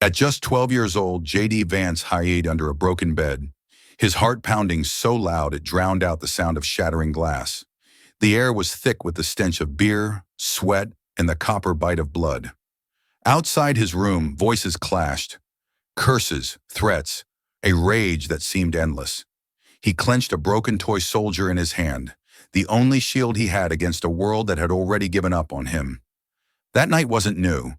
At just 12 years old, JD Vance hid under a broken bed, his heart pounding so loud it drowned out the sound of shattering glass. The air was thick with the stench of beer, sweat, and the copper bite of blood. Outside his room, voices clashed, curses, threats, a rage that seemed endless. He clenched a broken toy soldier in his hand, the only shield he had against a world that had already given up on him. That night wasn't new,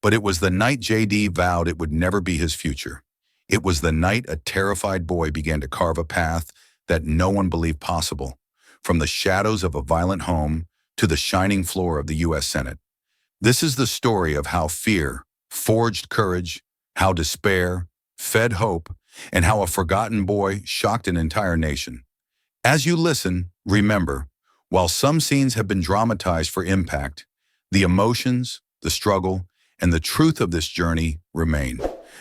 but it was the night JD vowed it would never be his future. It was the night a terrified boy began to carve a path that no one believed possible, from the shadows of a violent home to the shining floor of the U.S. Senate. This is the story of how fear forged courage, how despair fed hope, and how a forgotten boy shocked an entire nation. As you listen, remember, while some scenes have been dramatized for impact, the emotions, the struggle, and the truth of this journey remain.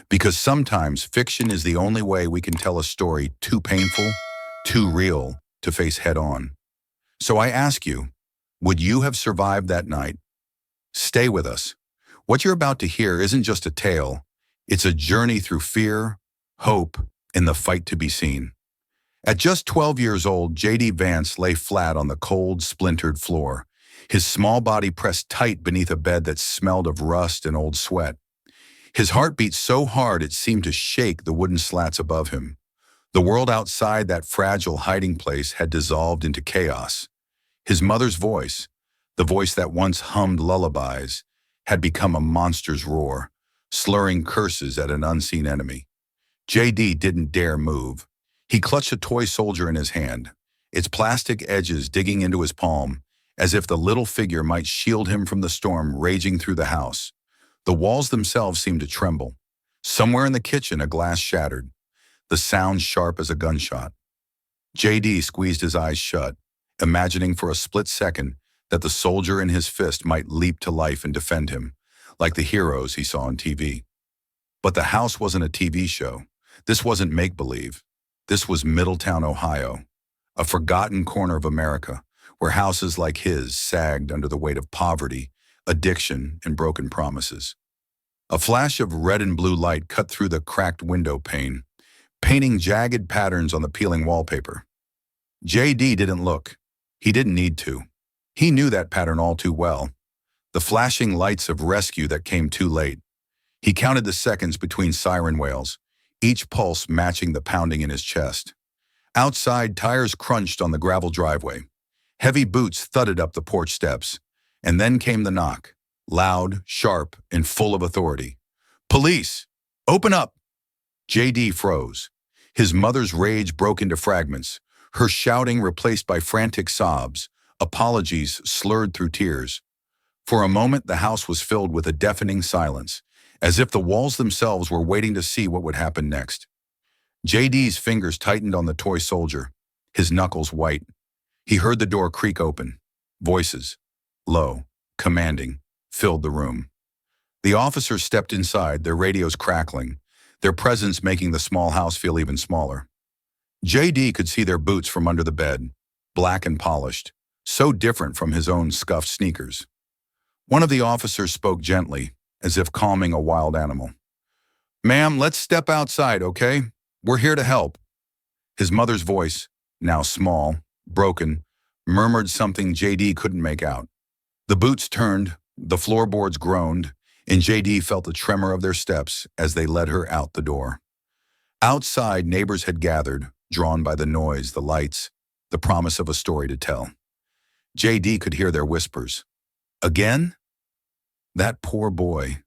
Because sometimes fiction is the only way we can tell a story too painful, too real to face head on. So I ask you, would you have survived that night? Stay with us. What you're about to hear isn't just a tale, it's a journey through fear, hope, and the fight to be seen. At just 12 years old, JD Vance lay flat on the cold, splintered floor, his small body pressed tight beneath a bed that smelled of rust and old sweat. His heart beat so hard it seemed to shake the wooden slats above him. The world outside that fragile hiding place had dissolved into chaos. His mother's voice, the voice that once hummed lullabies, had become a monster's roar, slurring curses at an unseen enemy. JD didn't dare move. He clutched a toy soldier in his hand, its plastic edges digging into his palm, as if the little figure might shield him from the storm raging through the house. The walls themselves seemed to tremble. Somewhere in the kitchen, a glass shattered, the sound sharp as a gunshot. JD squeezed his eyes shut, imagining for a split second that the soldier in his fist might leap to life and defend him, like the heroes he saw on TV. But the house wasn't a TV show. This wasn't make-believe. This was Middletown, Ohio, a forgotten corner of America, where houses like his sagged under the weight of poverty, addiction, and broken promises. A flash of red and blue light cut through the cracked window pane, painting jagged patterns on the peeling wallpaper. JD didn't look. He didn't need to. He knew that pattern all too well. The flashing lights of rescue that came too late. He counted the seconds between siren wails, each pulse matching the pounding in his chest. Outside, tires crunched on the gravel driveway. Heavy boots thudded up the porch steps. And then came the knock, loud, sharp, and full of authority. "Police! Open up!" JD froze. His mother's rage broke into fragments, her shouting replaced by frantic sobs, apologies slurred through tears. For a moment, the house was filled with a deafening silence, as if the walls themselves were waiting to see what would happen next. JD's fingers tightened on the toy soldier, his knuckles white. He heard the door creak open. Voices, low, commanding, filled the room. The officers stepped inside, their radios crackling, their presence making the small house feel even smaller. JD could see their boots from under the bed, black and polished, so different from his own scuffed sneakers. One of the officers spoke gently, as if calming a wild animal. "Ma'am, let's step outside, okay? We're here to help." His mother's voice, now small, broken, murmured something JD couldn't make out. The boots turned, the floorboards groaned, and JD felt the tremor of their steps as they led her out the door. Outside, neighbors had gathered, drawn by the noise, the lights, the promise of a story to tell. JD could hear their whispers. "Again? That poor boy.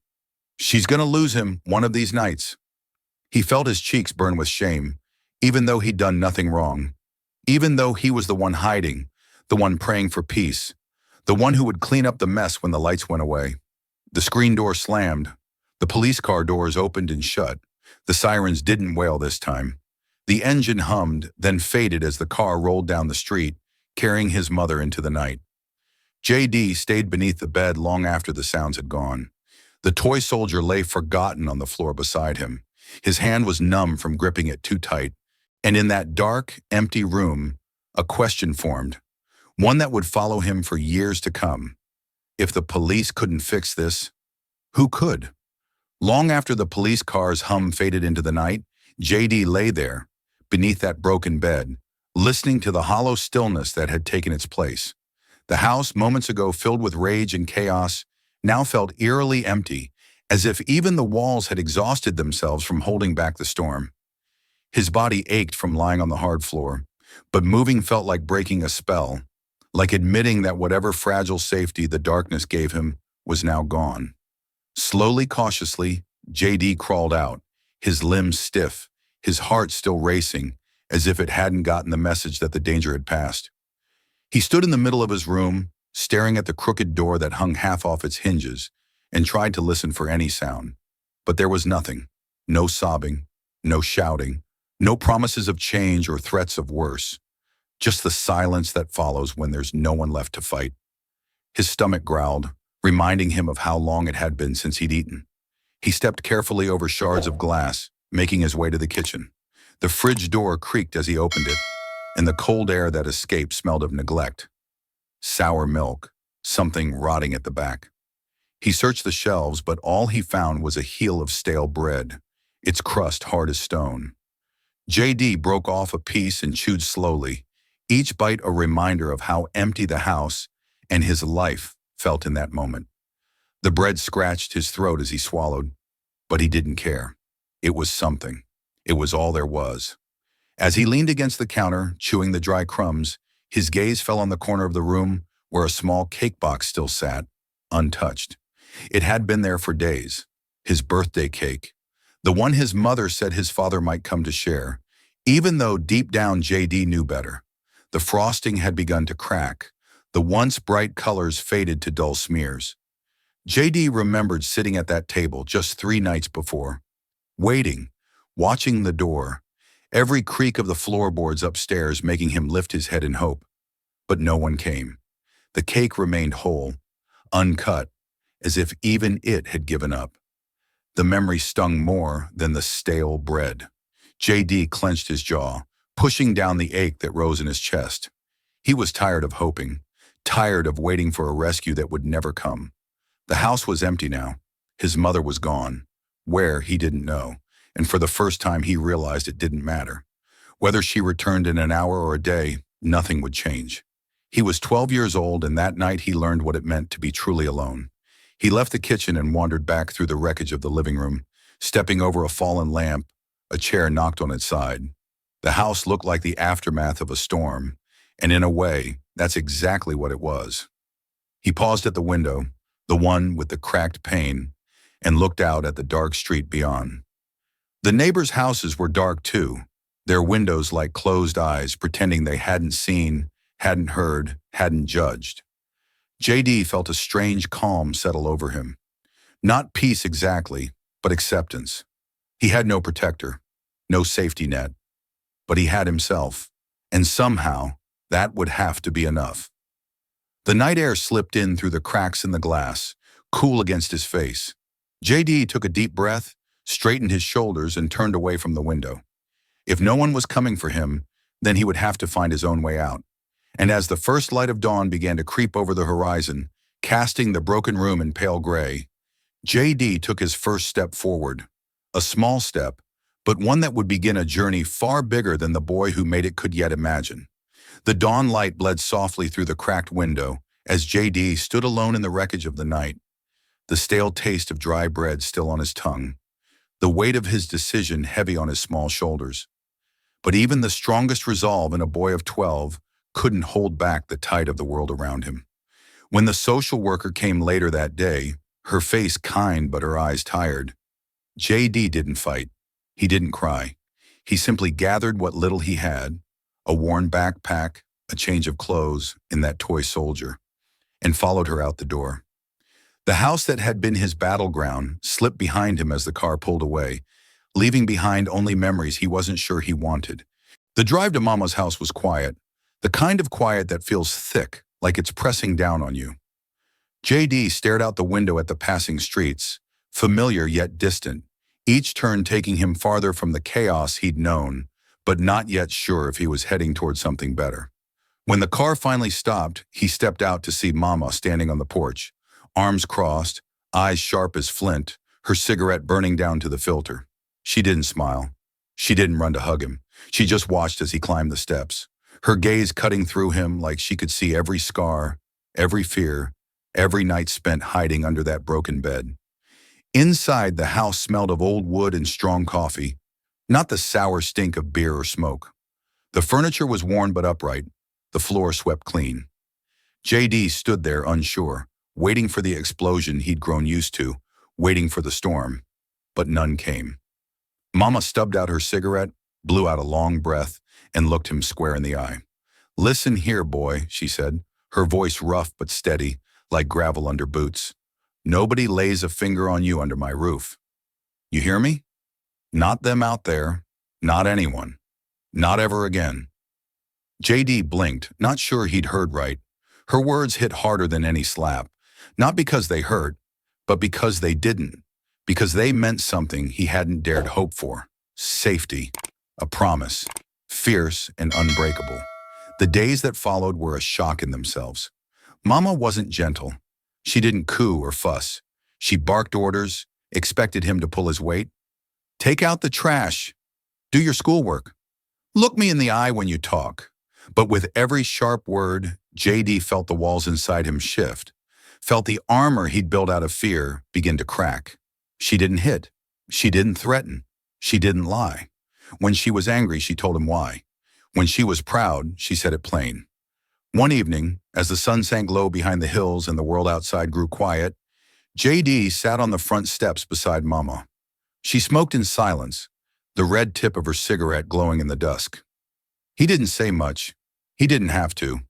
She's gonna lose him one of these nights." He felt his cheeks burn with shame, even though he'd done nothing wrong. Even though he was the one hiding, the one praying for peace, the one who would clean up the mess when the lights went away. The screen door slammed. The police car doors opened and shut. The sirens didn't wail this time. The engine hummed, then faded as the car rolled down the street, carrying his mother into the night. JD stayed beneath the bed long after the sounds had gone. The toy soldier lay forgotten on the floor beside him. His hand was numb from gripping it too tight. And in that dark, empty room, a question formed, one that would follow him for years to come. If the police couldn't fix this, who could? Long after the police car's hum faded into the night, JD lay there, beneath that broken bed, listening to the hollow stillness that had taken its place. The house, moments ago filled with rage and chaos, now felt eerily empty, as if even the walls had exhausted themselves from holding back the storm. His body ached from lying on the hard floor, but moving felt like breaking a spell, like admitting that whatever fragile safety the darkness gave him was now gone. Slowly, cautiously, JD crawled out, his limbs stiff, his heart still racing, as if it hadn't gotten the message that the danger had passed. He stood in the middle of his room, staring at the crooked door that hung half off its hinges, and tried to listen for any sound. But there was nothing. No sobbing, no shouting, no promises of change or threats of worse. Just the silence that follows when there's no one left to fight. His stomach growled, reminding him of how long it had been since he'd eaten. He stepped carefully over shards of glass, making his way to the kitchen. The fridge door creaked as he opened it, and the cold air that escaped smelled of neglect. Sour milk, something rotting at the back. He searched the shelves, but all he found was a heel of stale bread, its crust hard as stone. JD broke off a piece and chewed slowly, each bite a reminder of how empty the house and his life felt in that moment. The bread scratched his throat as he swallowed, but he didn't care. It was something. It was all there was. As he leaned against the counter, chewing the dry crumbs, his gaze fell on the corner of the room where a small cake box still sat, untouched. It had been there for days. His birthday cake. The one his mother said his father might come to share, even though deep down JD knew better. The frosting had begun to crack. The once bright colors faded to dull smears. JD remembered sitting at that table just 3 nights before, waiting, watching the door, every creak of the floorboards upstairs making him lift his head in hope. But no one came. The cake remained whole, uncut, as if even it had given up. The memory stung more than the stale bread. JD clenched his jaw, pushing down the ache that rose in his chest. He was tired of hoping, tired of waiting for a rescue that would never come. The house was empty now. His mother was gone. Where, he didn't know, and for the first time he realized it didn't matter. Whether she returned in an hour or a day, nothing would change. He was 12 years old, and that night he learned what it meant to be truly alone. He left the kitchen and wandered back through the wreckage of the living room, stepping over a fallen lamp, a chair knocked on its side. The house looked like the aftermath of a storm, and in a way, that's exactly what it was. He paused at the window, the one with the cracked pane, and looked out at the dark street beyond. The neighbors' houses were dark too, their windows like closed eyes pretending they hadn't seen, hadn't heard, hadn't judged. JD felt a strange calm settle over him. Not peace exactly, but acceptance. He had no protector, no safety net, but he had himself, and somehow that would have to be enough. The night air slipped in through the cracks in the glass, cool against his face. JD took a deep breath, straightened his shoulders, and turned away from the window. If no one was coming for him, then he would have to find his own way out. And as the first light of dawn began to creep over the horizon, casting the broken room in pale gray, JD took his first step forward. A small step, but one that would begin a journey far bigger than the boy who made it could yet imagine. The dawn light bled softly through the cracked window as JD stood alone in the wreckage of the night, the stale taste of dry bread still on his tongue, the weight of his decision heavy on his small shoulders. But even the strongest resolve in a boy of 12 couldn't hold back the tide of the world around him. When the social worker came later that day, her face kind but her eyes tired, JD didn't fight. He didn't cry. He simply gathered what little he had, a worn backpack, a change of clothes, in that toy soldier, and followed her out the door. The house that had been his battleground slipped behind him as the car pulled away, leaving behind only memories he wasn't sure he wanted. The drive to Mama's house was quiet, the kind of quiet that feels thick, like it's pressing down on you. JD stared out the window at the passing streets, familiar yet distant, each turn taking him farther from the chaos he'd known, but not yet sure if he was heading toward something better. When the car finally stopped, he stepped out to see Mama standing on the porch, arms crossed, eyes sharp as flint, her cigarette burning down to the filter. She didn't smile. She didn't run to hug him. She just watched as he climbed the steps, her gaze cutting through him like she could see every scar, every fear, every night spent hiding under that broken bed. Inside, the house smelled of old wood and strong coffee, not the sour stink of beer or smoke. The furniture was worn but upright, the floor swept clean. JD stood there unsure, waiting for the explosion he'd grown used to, waiting for the storm. But none came. Mama stubbed out her cigarette, blew out a long breath, and looked him square in the eye. "Listen here, boy," she said, her voice rough but steady, like gravel under boots. "Nobody lays a finger on you under my roof. You hear me? Not them out there, not anyone, not ever again." JD blinked, not sure he'd heard right. Her words hit harder than any slap, not because they hurt, but because they didn't, because they meant something he hadn't dared hope for. Safety, a promise, fierce and unbreakable. The days that followed were a shock in themselves. Mama wasn't gentle. She didn't coo or fuss. She barked orders, expected him to pull his weight. "Take out the trash. Do your schoolwork. Look me in the eye when you talk." But with every sharp word, JD felt the walls inside him shift, felt the armor he'd built out of fear begin to crack. She didn't hit. She didn't threaten. She didn't lie. When she was angry, she told him why. When she was proud, she said it plain. One evening, as the sun sank low behind the hills and the world outside grew quiet, JD sat on the front steps beside Mama. She smoked in silence, the red tip of her cigarette glowing in the dusk. He didn't say much. He didn't have to.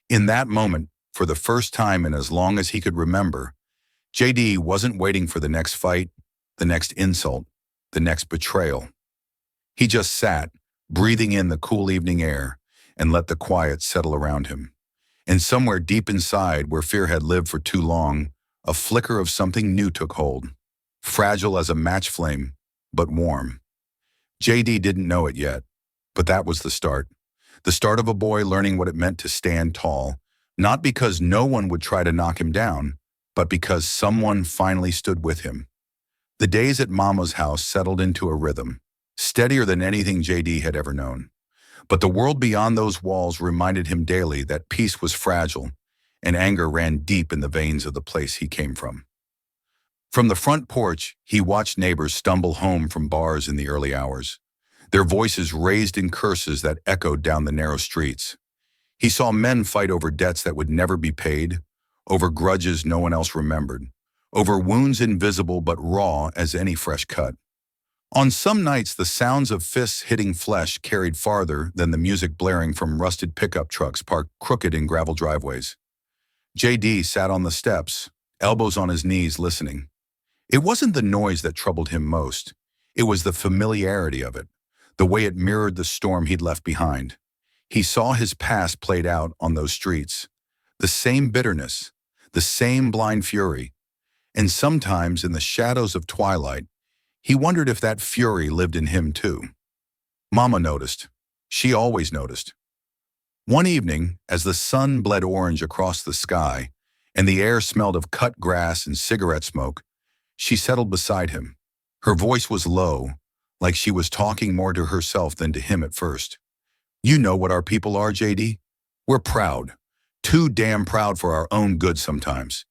In that moment, for the first time in as long as he could remember, JD wasn't waiting for the next fight, the next insult, the next betrayal. He just sat, breathing in the cool evening air, and let the quiet settle around him. And somewhere deep inside, where fear had lived for too long, a flicker of something new took hold. Fragile as a match flame, but warm. JD didn't know it yet, but that was the start. The start of a boy learning what it meant to stand tall, not because no one would try to knock him down, but because someone finally stood with him. The days at Mama's house settled into a rhythm, steadier than anything JD had ever known. But the world beyond those walls reminded him daily that peace was fragile, and anger ran deep in the veins of the place he came from. From the front porch, he watched neighbors stumble home from bars in the early hours, their voices raised in curses that echoed down the narrow streets. He saw men fight over debts that would never be paid, over grudges no one else remembered, over wounds invisible but raw as any fresh cut. On some nights, the sounds of fists hitting flesh carried farther than the music blaring from rusted pickup trucks parked crooked in gravel driveways. JD sat on the steps, elbows on his knees, listening. It wasn't the noise that troubled him most. It was the familiarity of it, the way it mirrored the storm he'd left behind. He saw his past played out on those streets, the same bitterness, the same blind fury, and sometimes in the shadows of twilight, he wondered if that fury lived in him too. Mama noticed. She always noticed. One evening, as the sun bled orange across the sky and the air smelled of cut grass and cigarette smoke, she settled beside him. Her voice was low, like she was talking more to herself than to him at first. "You know what our people are, JD? We're proud. Too damn proud for our own good sometimes.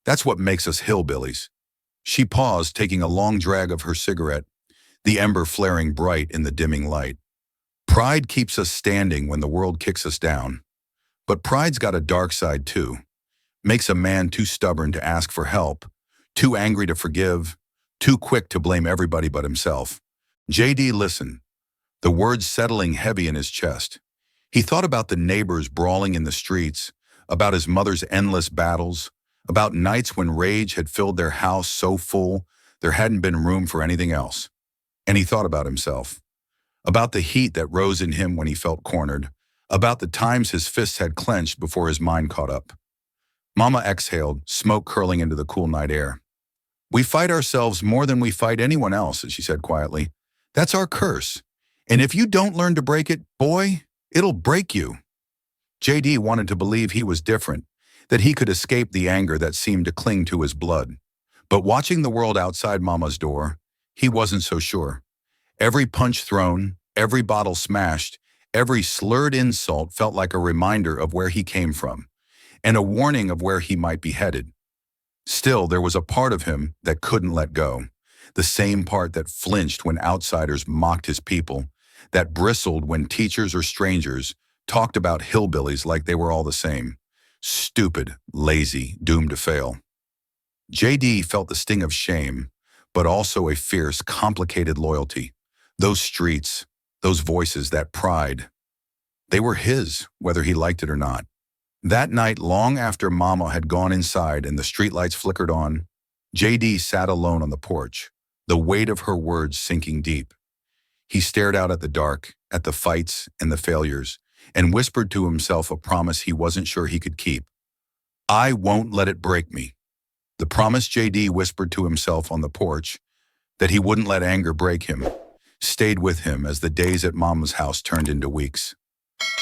That's what makes us hillbillies." She paused, taking a long drag of her cigarette, the ember flaring bright in the dimming light. "Pride keeps us standing when the world kicks us down. But pride's got a dark side too. Makes a man too stubborn to ask for help, too angry to forgive, too quick to blame everybody but himself." JD listened, the words settling heavy in his chest. He thought about the neighbors brawling in the streets, about his mother's endless battles, about nights when rage had filled their house so full there hadn't been room for anything else. And he thought about himself, about the heat that rose in him when he felt cornered, about the times his fists had clenched before his mind caught up. Mama exhaled, smoke curling into the cool night air. "We fight ourselves more than we fight anyone else," she said quietly. "That's our curse. And if you don't learn to break it, boy, it'll break you." JD wanted to believe he was different, that he could escape the anger that seemed to cling to his blood. But watching the world outside Mama's door, he wasn't so sure. Every punch thrown, every bottle smashed, every slurred insult felt like a reminder of where he came from, and a warning of where he might be headed. Still, there was a part of him that couldn't let go. The same part that flinched when outsiders mocked his people, that bristled when teachers or strangers talked about hillbillies like they were all the same. Stupid, lazy, doomed to fail. JD felt the sting of shame, but also a fierce, complicated loyalty. Those streets, those voices, that pride, they were his, whether he liked it or not. That night, long after Mama had gone inside and the streetlights flickered on, JD sat alone on the porch, the weight of her words sinking deep. He stared out at the dark, at the fights and the failures, and whispered to himself a promise he wasn't sure he could keep. I won't let it break me. The promise JD whispered to himself on the porch, that he wouldn't let anger break him, stayed with him as the days at Mama's house turned into weeks.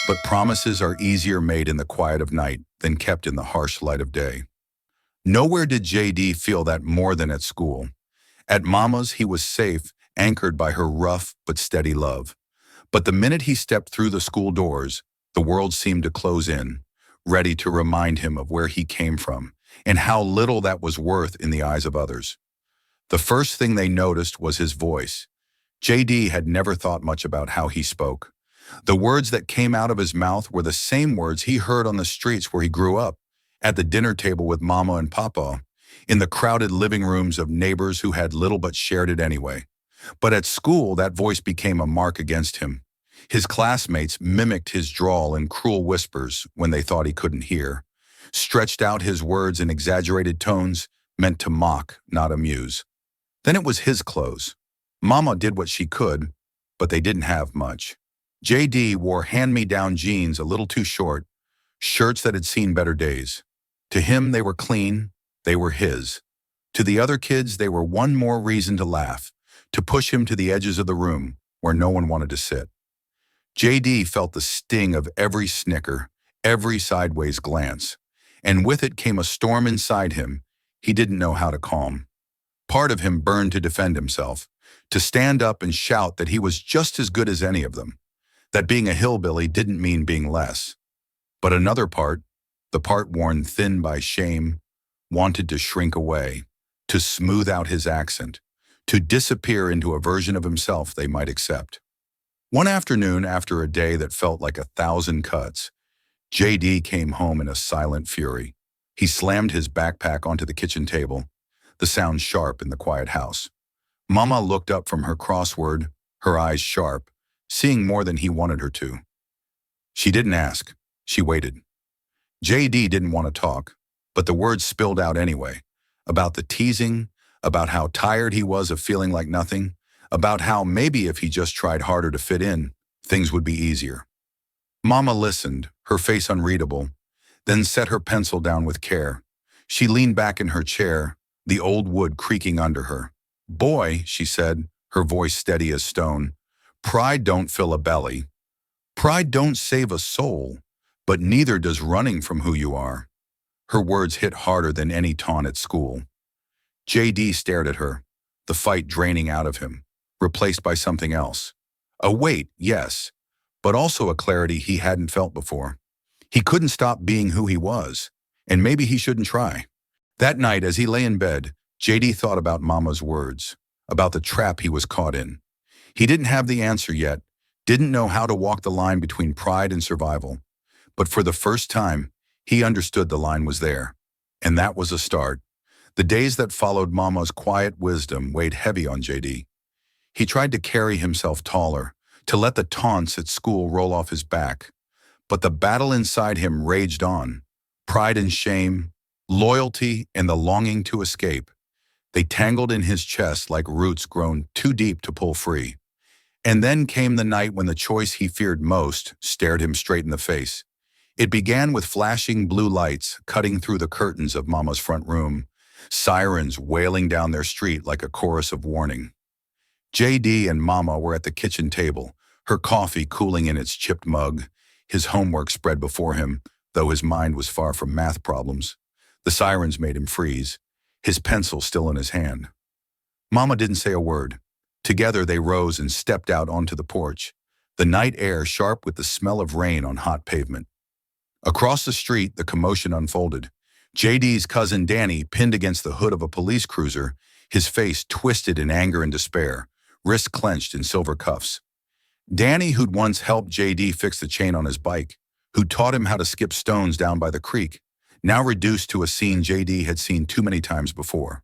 But promises are easier made in the quiet of night than kept in the harsh light of day. Nowhere did JD feel that more than at school. At Mama's, he was safe, anchored by her rough but steady love. But the minute he stepped through the school doors, the world seemed to close in, ready to remind him of where he came from and how little that was worth in the eyes of others. The first thing they noticed was his voice. JD had never thought much about how he spoke. The words that came out of his mouth were the same words he heard on the streets where he grew up, at the dinner table with Mama and Papa, in the crowded living rooms of neighbors who had little but shared it anyway. But at school, that voice became a mark against him. His classmates mimicked his drawl and cruel whispers when they thought he couldn't hear, stretched out his words in exaggerated tones meant to mock, not amuse. Then it was his clothes. Mama did what she could, but they didn't have much. JD wore hand-me-down jeans a little too short, shirts that had seen better days. To him, they were clean, they were his. To the other kids, they were one more reason to laugh, to push him to the edges of the room where no one wanted to sit. JD felt the sting of every snicker, every sideways glance, and with it came a storm inside him he didn't know how to calm. Part of him burned to defend himself, to stand up and shout that he was just as good as any of them, that being a hillbilly didn't mean being less. But another part, the part worn thin by shame, wanted to shrink away, to smooth out his accent, to disappear into a version of himself they might accept. One afternoon, after a day that felt like 1,000 cuts, JD came home in a silent fury. He slammed his backpack onto the kitchen table, the sound sharp in the quiet house. Mama looked up from her crossword, her eyes sharp, seeing more than he wanted her to. She didn't ask. She waited. JD didn't want to talk, but the words spilled out anyway, about the teasing, about how tired he was of feeling like nothing, about how maybe if he just tried harder to fit in, things would be easier. Mama listened, her face unreadable, then set her pencil down with care. She leaned back in her chair, the old wood creaking under her. Boy, she said, her voice steady as stone, pride don't fill a belly. Pride don't save a soul, but neither does running from who you are. Her words hit harder than any taunt at school. JD stared at her, the fight draining out of him, replaced by something else. A weight, yes, but also a clarity he hadn't felt before. He couldn't stop being who he was, and maybe he shouldn't try. That night, as he lay in bed, JD thought about Mama's words, about the trap he was caught in. He didn't have the answer yet, didn't know how to walk the line between pride and survival. But for the first time, he understood the line was there. And that was a start. The days that followed Mama's quiet wisdom weighed heavy on JD. He tried to carry himself taller, to let the taunts at school roll off his back. But the battle inside him raged on. Pride and shame, loyalty and the longing to escape. They tangled in his chest like roots grown too deep to pull free. And then came the night when the choice he feared most stared him straight in the face. It began with flashing blue lights cutting through the curtains of Mama's front room, sirens wailing down their street like a chorus of warning. JD and Mama were at the kitchen table, her coffee cooling in its chipped mug, his homework spread before him, though his mind was far from math problems. The sirens made him freeze. his pencil still in his hand. Mama didn't say a word. Together they rose and stepped out onto the porch, the night air sharp with the smell of rain on hot pavement. Across the street, the commotion unfolded. JD's cousin Danny pinned against the hood of a police cruiser, his face twisted in anger and despair, wrists clenched in silver cuffs. Danny, who'd once helped JD fix the chain on his bike, who'd taught him how to skip stones down by the creek, now reduced to a scene JD had seen too many times before.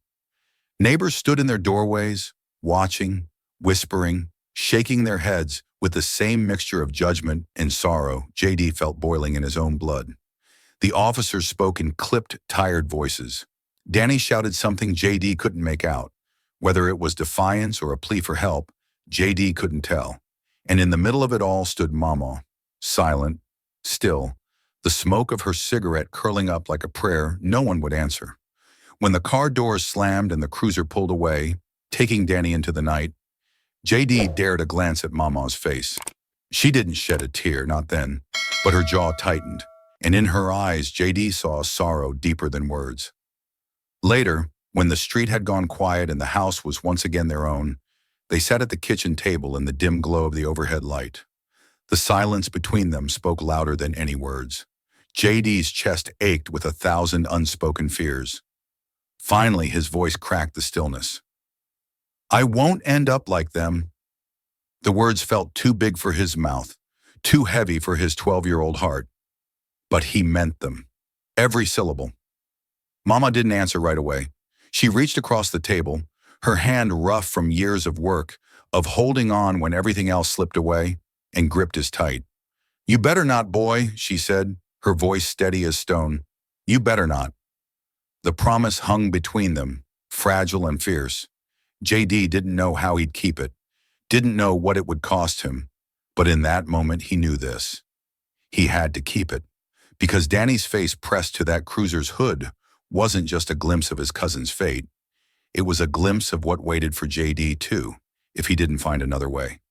Neighbors stood in their doorways, watching, whispering, shaking their heads with the same mixture of judgment and sorrow JD felt boiling in his own blood. The officers spoke in clipped, tired voices. Danny shouted something JD couldn't make out. Whether it was defiance or a plea for help, JD couldn't tell. And in the middle of it all stood Mama, silent, still, the smoke of her cigarette curling up like a prayer no one would answer. When the car doors slammed and the cruiser pulled away, taking Danny into the night, JD dared a glance at Mama's face. She didn't shed a tear, not then, but her jaw tightened, and in her eyes JD saw a sorrow deeper than words. Later, when the street had gone quiet and the house was once again their own, they sat at the kitchen table in the dim glow of the overhead light. The silence between them spoke louder than any words. JD's chest ached with 1,000 unspoken fears. Finally, his voice cracked the stillness. "I won't end up like them." The words felt too big for his mouth, too heavy for his 12-year-old heart. But he meant them. Every syllable. Mama didn't answer right away. She reached across the table, her hand rough from years of work, of holding on when everything else slipped away, and gripped as tight. "You better not, boy," she said, her voice steady as stone. "You better not." The promise hung between them, fragile and fierce. JD didn't know how he'd keep it, didn't know what it would cost him, but in that moment he knew this. He had to keep it, because Danny's face pressed to that cruiser's hood wasn't just a glimpse of his cousin's fate. It was a glimpse of what waited for JD too, if he didn't find another way.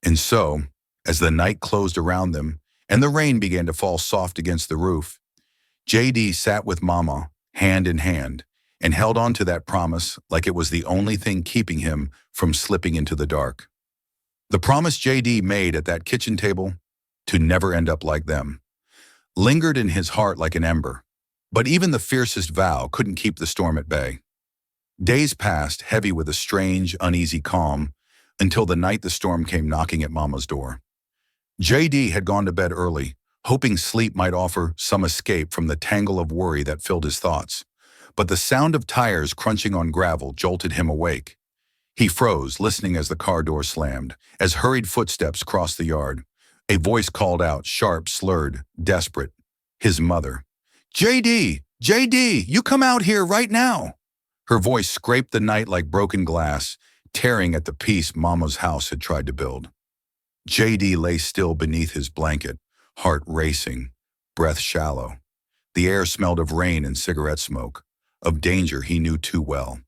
And so, as the night closed around them and the rain began to fall soft against the roof, JD sat with Mama, hand in hand, and held on to that promise like it was the only thing keeping him from slipping into the dark. The promise JD made at that kitchen table, to never end up like them, lingered in his heart like an ember. But even the fiercest vow couldn't keep the storm at bay. Days passed, heavy with a strange, uneasy calm, until the night the storm came knocking at Mama's door. JD had gone to bed early, hoping sleep might offer some escape from the tangle of worry that filled his thoughts. But the sound of tires crunching on gravel jolted him awake. He froze, listening as the car door slammed, as hurried footsteps crossed the yard. A voice called out, sharp, slurred, desperate. His mother. "JD! JD! You come out here right now!" Her voice scraped the night like broken glass, tearing at the peace Mama's house had tried to build. JD lay still beneath his blanket, heart racing, breath shallow. The air smelled of rain and cigarette smoke, of danger he knew too well.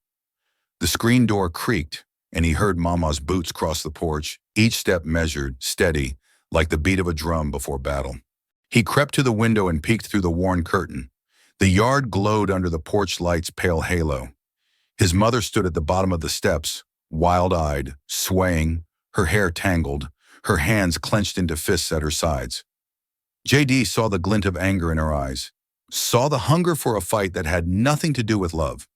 The screen door creaked, and he heard Mama's boots cross the porch, each step measured, steady, like the beat of a drum before battle. He crept to the window and peeked through the worn curtain. The yard glowed under the porch light's pale halo. His mother stood at the bottom of the steps, wild-eyed, swaying, her hair tangled, her hands clenched into fists at her sides. JD saw the glint of anger in her eyes, saw the hunger for a fight that had nothing to do with love.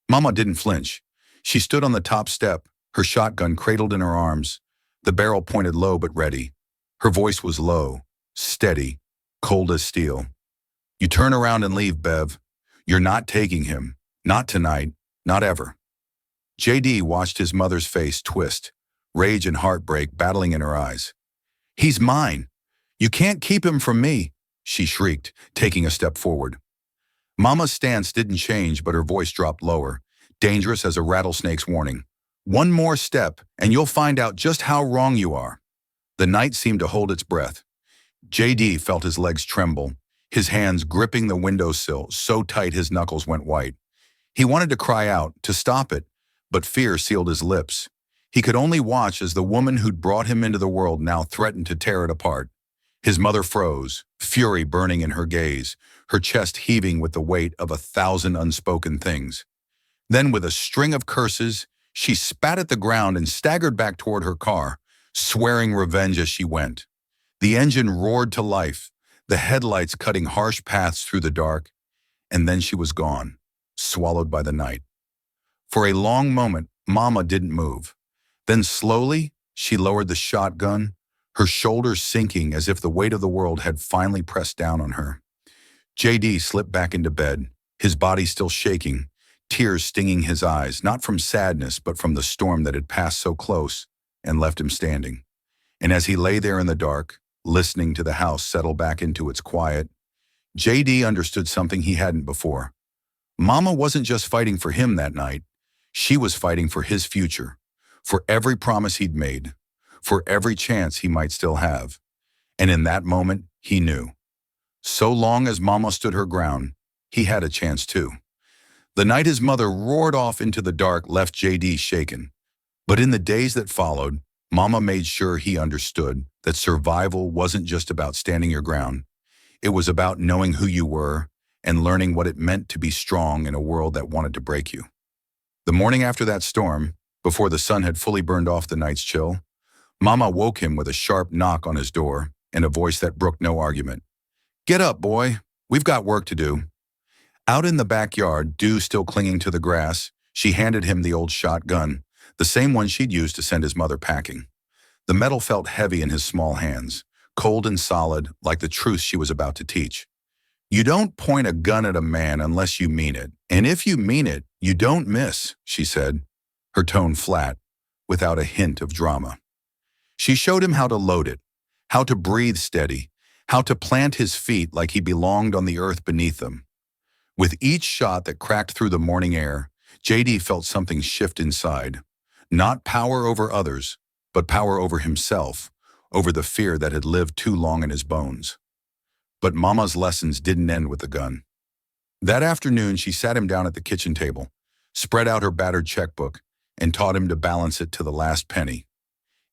Mama didn't flinch. She stood on the top step, her shotgun cradled in her arms, the barrel pointed low but ready. Her voice was low, steady, cold as steel. "You turn around and leave, Bev. You're not taking him. Not tonight. Not ever." JD watched his mother's face twist, rage and heartbreak battling in her eyes. "He's mine. You can't keep him from me," she shrieked, taking a step forward. Mama's stance didn't change, but her voice dropped lower, dangerous as a rattlesnake's warning. "One more step, and you'll find out just how wrong you are." The night seemed to hold its breath. JD felt his legs tremble, his hands gripping the windowsill so tight his knuckles went white. He wanted to cry out, to stop it, but fear sealed his lips. He could only watch as the woman who'd brought him into the world now threatened to tear it apart. His mother froze, fury burning in her gaze, her chest heaving with the weight of 1,000 unspoken things. Then, with a string of curses, she spat at the ground and staggered back toward her car, swearing revenge as she went. The engine roared to life, the headlights cutting harsh paths through the dark, and then she was gone, swallowed by the night. For a long moment, Mama didn't move. Then slowly, she lowered the shotgun, her shoulders sinking as if the weight of the world had finally pressed down on her. JD slipped back into bed, his body still shaking, tears stinging his eyes, not from sadness but from the storm that had passed so close and left him standing. And as he lay there in the dark, listening to the house settle back into its quiet, JD understood something he hadn't before. Mama wasn't just fighting for him that night. She was fighting for his future, for every promise he'd made, for every chance he might still have. And in that moment, he knew. So long as Mama stood her ground, he had a chance too. The night his mother roared off into the dark left JD shaken. But in the days that followed, Mama made sure he understood that survival wasn't just about standing your ground. It was about knowing who you were and learning what it meant to be strong in a world that wanted to break you. The morning after that storm, before the sun had fully burned off the night's chill, Mama woke him with a sharp knock on his door and a voice that brooked no argument. "Get up, boy. We've got work to do." Out in the backyard, dew still clinging to the grass, she handed him the old shotgun, the same one she'd used to send his mother packing. The metal felt heavy in his small hands, cold and solid, like the truth she was about to teach. "You don't point a gun at a man unless you mean it, and if you mean it, you don't miss," she said, her tone flat, without a hint of drama. She showed him how to load it, how to breathe steady, how to plant his feet like he belonged on the earth beneath them. With each shot that cracked through the morning air, JD felt something shift inside. Not power over others, but power over himself, over the fear that had lived too long in his bones. But Mama's lessons didn't end with the gun. That afternoon, she sat him down at the kitchen table, spread out her battered checkbook, and taught him to balance it to the last penny.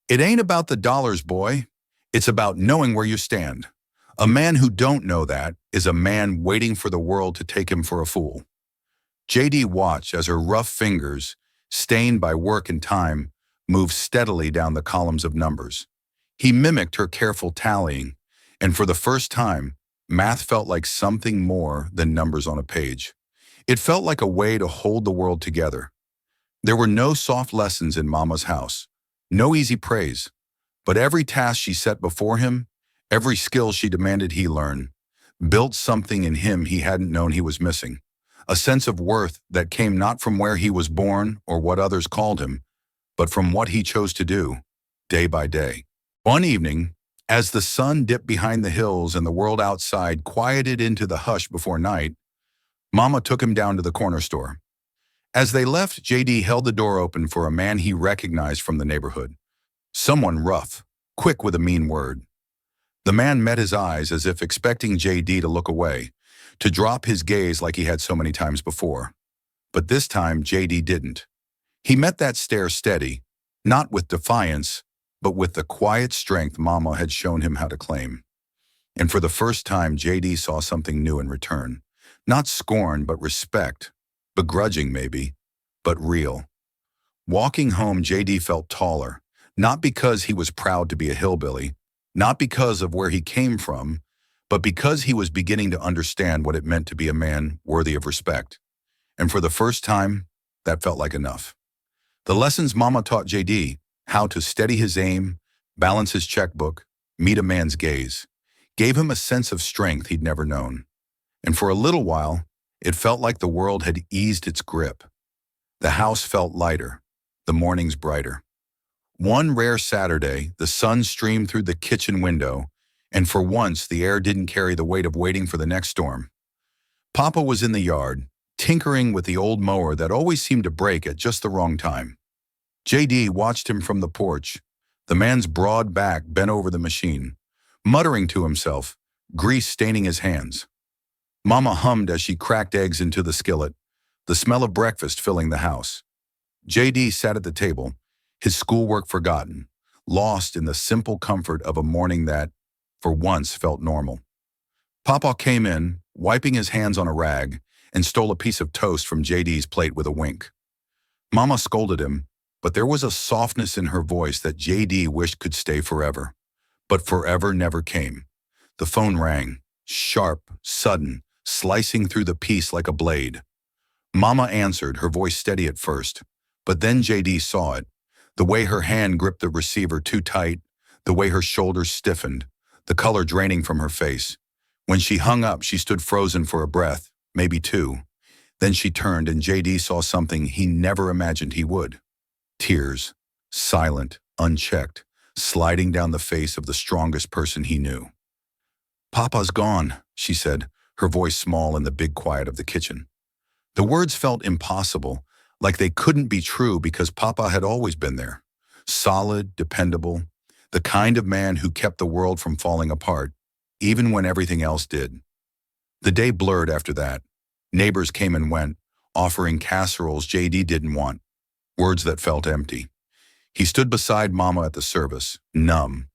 "It ain't about the dollars, boy. It's about knowing where you stand. A man who don't know that is a man waiting for the world to take him for a fool." JD watched as her rough fingers, stained by work and time, moved steadily down the columns of numbers. He mimicked her careful tallying, and for the first time, math felt like something more than numbers on a page. It felt like a way to hold the world together. There were no soft lessons in Mama's house, no easy praise, but every task she set before him, every skill she demanded he learn, built something in him he hadn't known he was missing, a sense of worth that came not from where he was born or what others called him, but from what he chose to do, day by day. One evening, as the sun dipped behind the hills and the world outside quieted into the hush before night, Mama took him down to the corner store. As they left, JD held the door open for a man he recognized from the neighborhood. Someone rough, quick with a mean word. The man met his eyes as if expecting JD to look away, to drop his gaze like he had so many times before. But this time, JD didn't. He met that stare steady, not with defiance, but with the quiet strength Mama had shown him how to claim. And for the first time, JD saw something new in return. Not scorn, but respect. Begrudging, maybe, but real. Walking home, JD felt taller, not because he was proud to be a hillbilly, not because of where he came from, but because he was beginning to understand what it meant to be a man worthy of respect. And for the first time, that felt like enough. The lessons Mama taught JD, how to steady his aim, balance his checkbook, meet a man's gaze, gave him a sense of strength he'd never known. And for a little while, it felt like the world had eased its grip. The house felt lighter, the mornings brighter. One rare Saturday, the sun streamed through the kitchen window, and for once the air didn't carry the weight of waiting for the next storm. Papa was in the yard, tinkering with the old mower that always seemed to break at just the wrong time. JD watched him from the porch, the man's broad back bent over the machine, muttering to himself, grease staining his hands. Mama hummed as she cracked eggs into the skillet, the smell of breakfast filling the house. JD sat at the table, his schoolwork forgotten, lost in the simple comfort of a morning that, for once, felt normal. Papa came in, wiping his hands on a rag, and stole a piece of toast from JD's plate with a wink. Mama scolded him, but there was a softness in her voice that JD wished could stay forever. But forever never came. The phone rang, sharp, sudden, slicing through the peace like a blade. Mama answered, her voice steady at first, but then JD saw it. The way her hand gripped the receiver too tight, the way her shoulders stiffened, the color draining from her face. When she hung up, she stood frozen for a breath, maybe two. Then she turned and JD saw something he never imagined he would. Tears, silent, unchecked, sliding down the face of the strongest person he knew. "Papa's gone," she said, her voice small in the big quiet of the kitchen. The words felt impossible, like they couldn't be true because Papa had always been there. Solid, dependable, the kind of man who kept the world from falling apart, even when everything else did. The day blurred after that. Neighbors came and went, offering casseroles JD didn't want, words that felt empty. He stood beside Mama at the service, numb,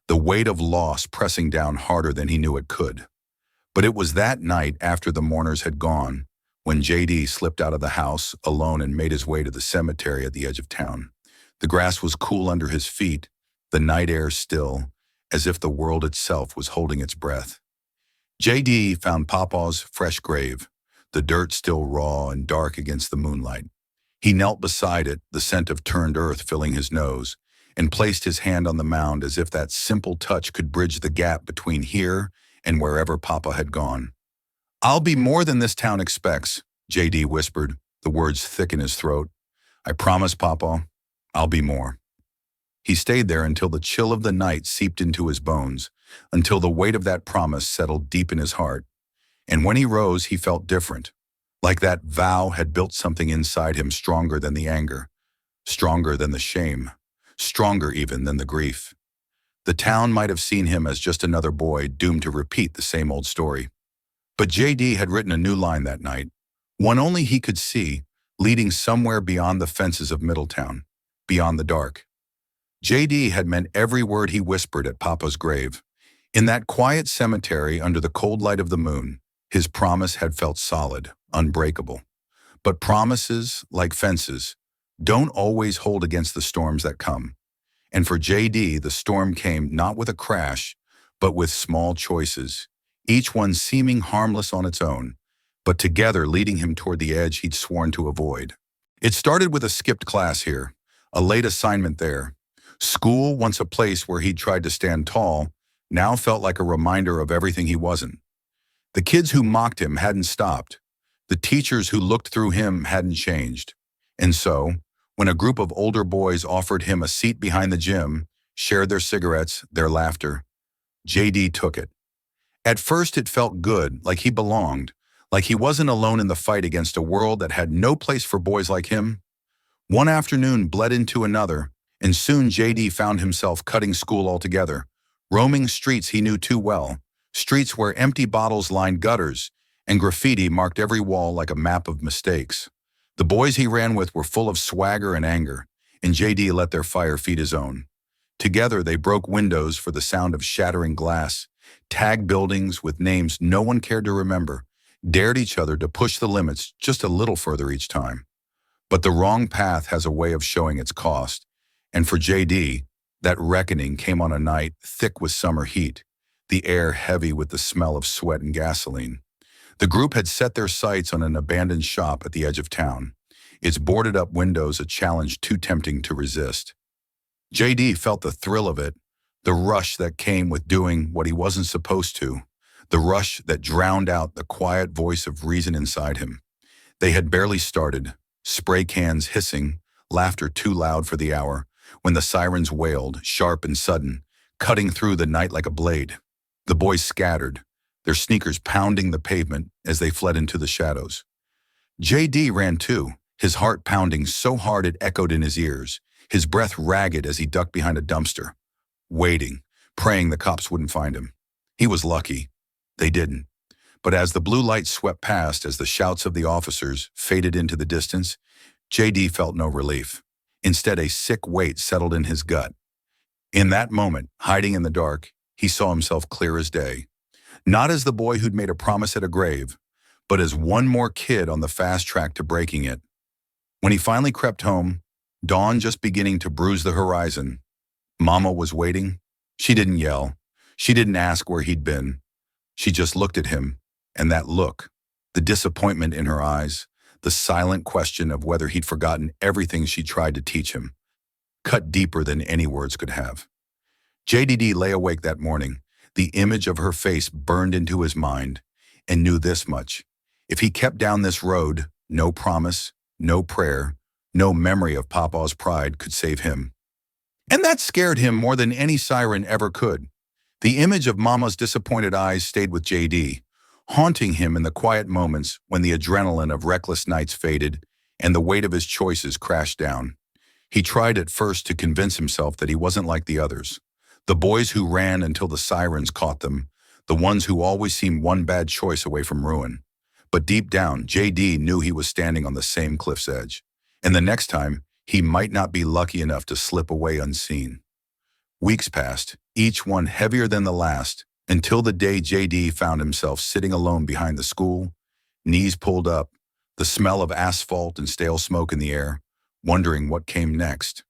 the weight of loss pressing down harder than he knew it could. But it was that night after the mourners had gone, when JD slipped out of the house alone and made his way to the cemetery at the edge of town. The grass was cool under his feet, the night air still, as if the world itself was holding its breath. JD found Papa's fresh grave, the dirt still raw and dark against the moonlight. He knelt beside it, the scent of turned earth filling his nose, and placed his hand on the mound as if that simple touch could bridge the gap between here and wherever Papa had gone. "I'll be more than this town expects," JD whispered, the words thick in his throat. "I promise, Papa, I'll be more." He stayed there until the chill of the night seeped into his bones, until the weight of that promise settled deep in his heart. And when he rose, he felt different, like that vow had built something inside him stronger than the anger, stronger than the shame, stronger even than the grief. The town might have seen him as just another boy doomed to repeat the same old story. But JD had written a new line that night, one only he could see, leading somewhere beyond the fences of Middletown, beyond the dark. JD had meant every word he whispered at Papa's grave. In that quiet cemetery under the cold light of the moon, his promise had felt solid, unbreakable. But promises, like fences, don't always hold against the storms that come. And for JD, the storm came not with a crash, but with small choices, each one seeming harmless on its own, but together leading him toward the edge he'd sworn to avoid. It started with a skipped class here, a late assignment there. School, once a place where he'd tried to stand tall, now felt like a reminder of everything he wasn't. The kids who mocked him hadn't stopped. The teachers who looked through him hadn't changed. And so, when a group of older boys offered him a seat behind the gym, shared their cigarettes, their laughter, JD took it. At first it felt good, like he belonged, like he wasn't alone in the fight against a world that had no place for boys like him. One afternoon bled into another, and soon JD found himself cutting school altogether, roaming streets he knew too well, streets where empty bottles lined gutters, and graffiti marked every wall like a map of mistakes. The boys he ran with were full of swagger and anger, and JD let their fire feed his own. Together they broke windows for the sound of shattering glass, tagged buildings with names no one cared to remember, dared each other to push the limits just a little further each time. But the wrong path has a way of showing its cost, and for JD, that reckoning came on a night thick with summer heat, the air heavy with the smell of sweat and gasoline. The group had set their sights on an abandoned shop at the edge of town, its boarded-up windows a challenge too tempting to resist. JD felt the thrill of it, the rush that came with doing what he wasn't supposed to, the rush that drowned out the quiet voice of reason inside him. They had barely started, spray cans hissing, laughter too loud for the hour, when the sirens wailed, sharp and sudden, cutting through the night like a blade. The boys scattered, their sneakers pounding the pavement as they fled into the shadows. JD ran too, his heart pounding so hard it echoed in his ears, his breath ragged as he ducked behind a dumpster, waiting, praying the cops wouldn't find him. He was lucky. They didn't. But as the blue light swept past, as the shouts of the officers faded into the distance, JD felt no relief. Instead, a sick weight settled in his gut. In that moment, hiding in the dark, he saw himself clear as day. Not as the boy who'd made a promise at a grave, but as one more kid on the fast track to breaking it. When he finally crept home, dawn just beginning to bruise the horizon, Mama was waiting. She didn't yell. She didn't ask where he'd been. She just looked at him, and that look, the disappointment in her eyes, the silent question of whether he'd forgotten everything she tried to teach him, cut deeper than any words could have. JDD lay awake that morning. The image of her face burned into his mind, and knew this much. If he kept down this road, no promise, no prayer, no memory of Papa's pride could save him. And that scared him more than any siren ever could. The image of Mama's disappointed eyes stayed with JD, haunting him in the quiet moments when the adrenaline of reckless nights faded and the weight of his choices crashed down. He tried at first to convince himself that he wasn't like the others, the boys who ran until the sirens caught them, the ones who always seemed one bad choice away from ruin. But deep down, JD knew he was standing on the same cliff's edge, and the next time, he might not be lucky enough to slip away unseen. Weeks passed, each one heavier than the last, until the day JD found himself sitting alone behind the school, knees pulled up, the smell of asphalt and stale smoke in the air, wondering what came next.